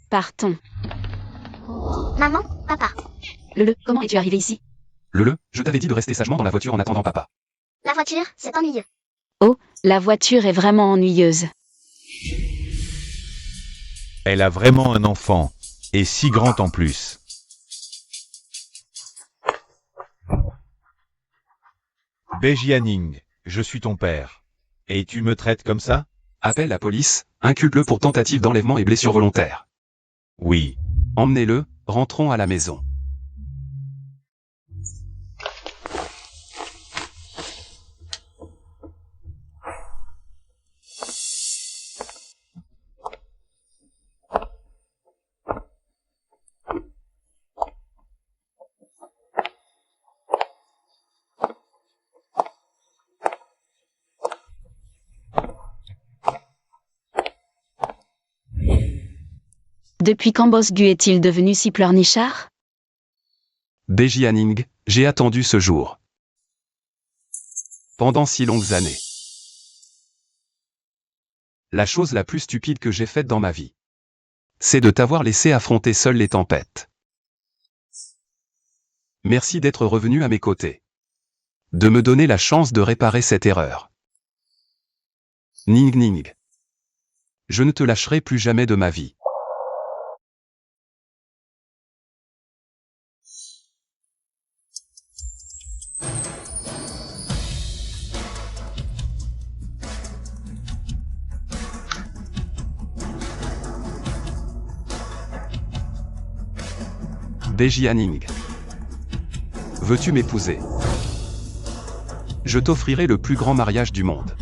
S2: Partons.
S1: Maman, papa.
S2: Comment es-tu arrivé ici?
S4: Je t'avais dit de rester sagement dans la voiture en attendant papa.
S1: La voiture, c'est ennuyeux.
S2: Oh, la voiture est vraiment ennuyeuse.
S5: Elle a vraiment un enfant, et si grand en plus. Bejianing, je suis ton père. Et tu me traites comme ça?
S4: Appelle la police, inculpe-le pour tentative d'enlèvement et blessure volontaire.
S5: Oui.
S4: Emmenez-le, rentrons à la maison.
S2: Depuis quand Boss Gu est-il devenu si pleurnichard?
S4: Beji Hanning, j'ai attendu ce jour. Pendant si longues années. La chose la plus stupide que j'ai faite dans ma vie, c'est de t'avoir laissé affronter seul les tempêtes. Merci d'être revenu à mes côtés. De me donner la chance de réparer cette erreur. Ning Ning. Je ne te lâcherai plus jamais de ma vie. Beji Hanning. Veux-tu m'épouser? Je t'offrirai le plus grand mariage du monde.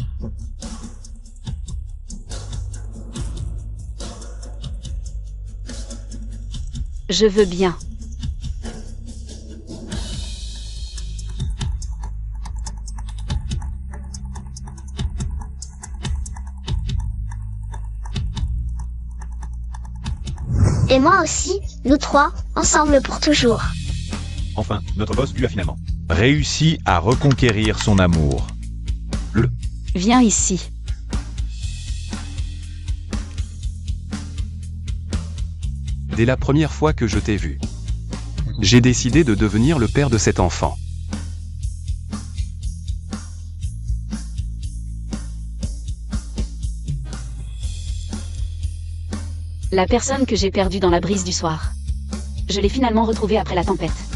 S2: Je veux bien.
S1: Et moi aussi, nous trois, ensemble pour toujours.
S5: Enfin, notre boss Gu a finalement réussi à reconquérir son amour.
S2: Viens ici.
S4: Dès la première fois que je t'ai vu, j'ai décidé de devenir le père de cet enfant.
S2: La personne que j'ai perdue dans la brise du soir. Je l'ai finalement retrouvée après la tempête.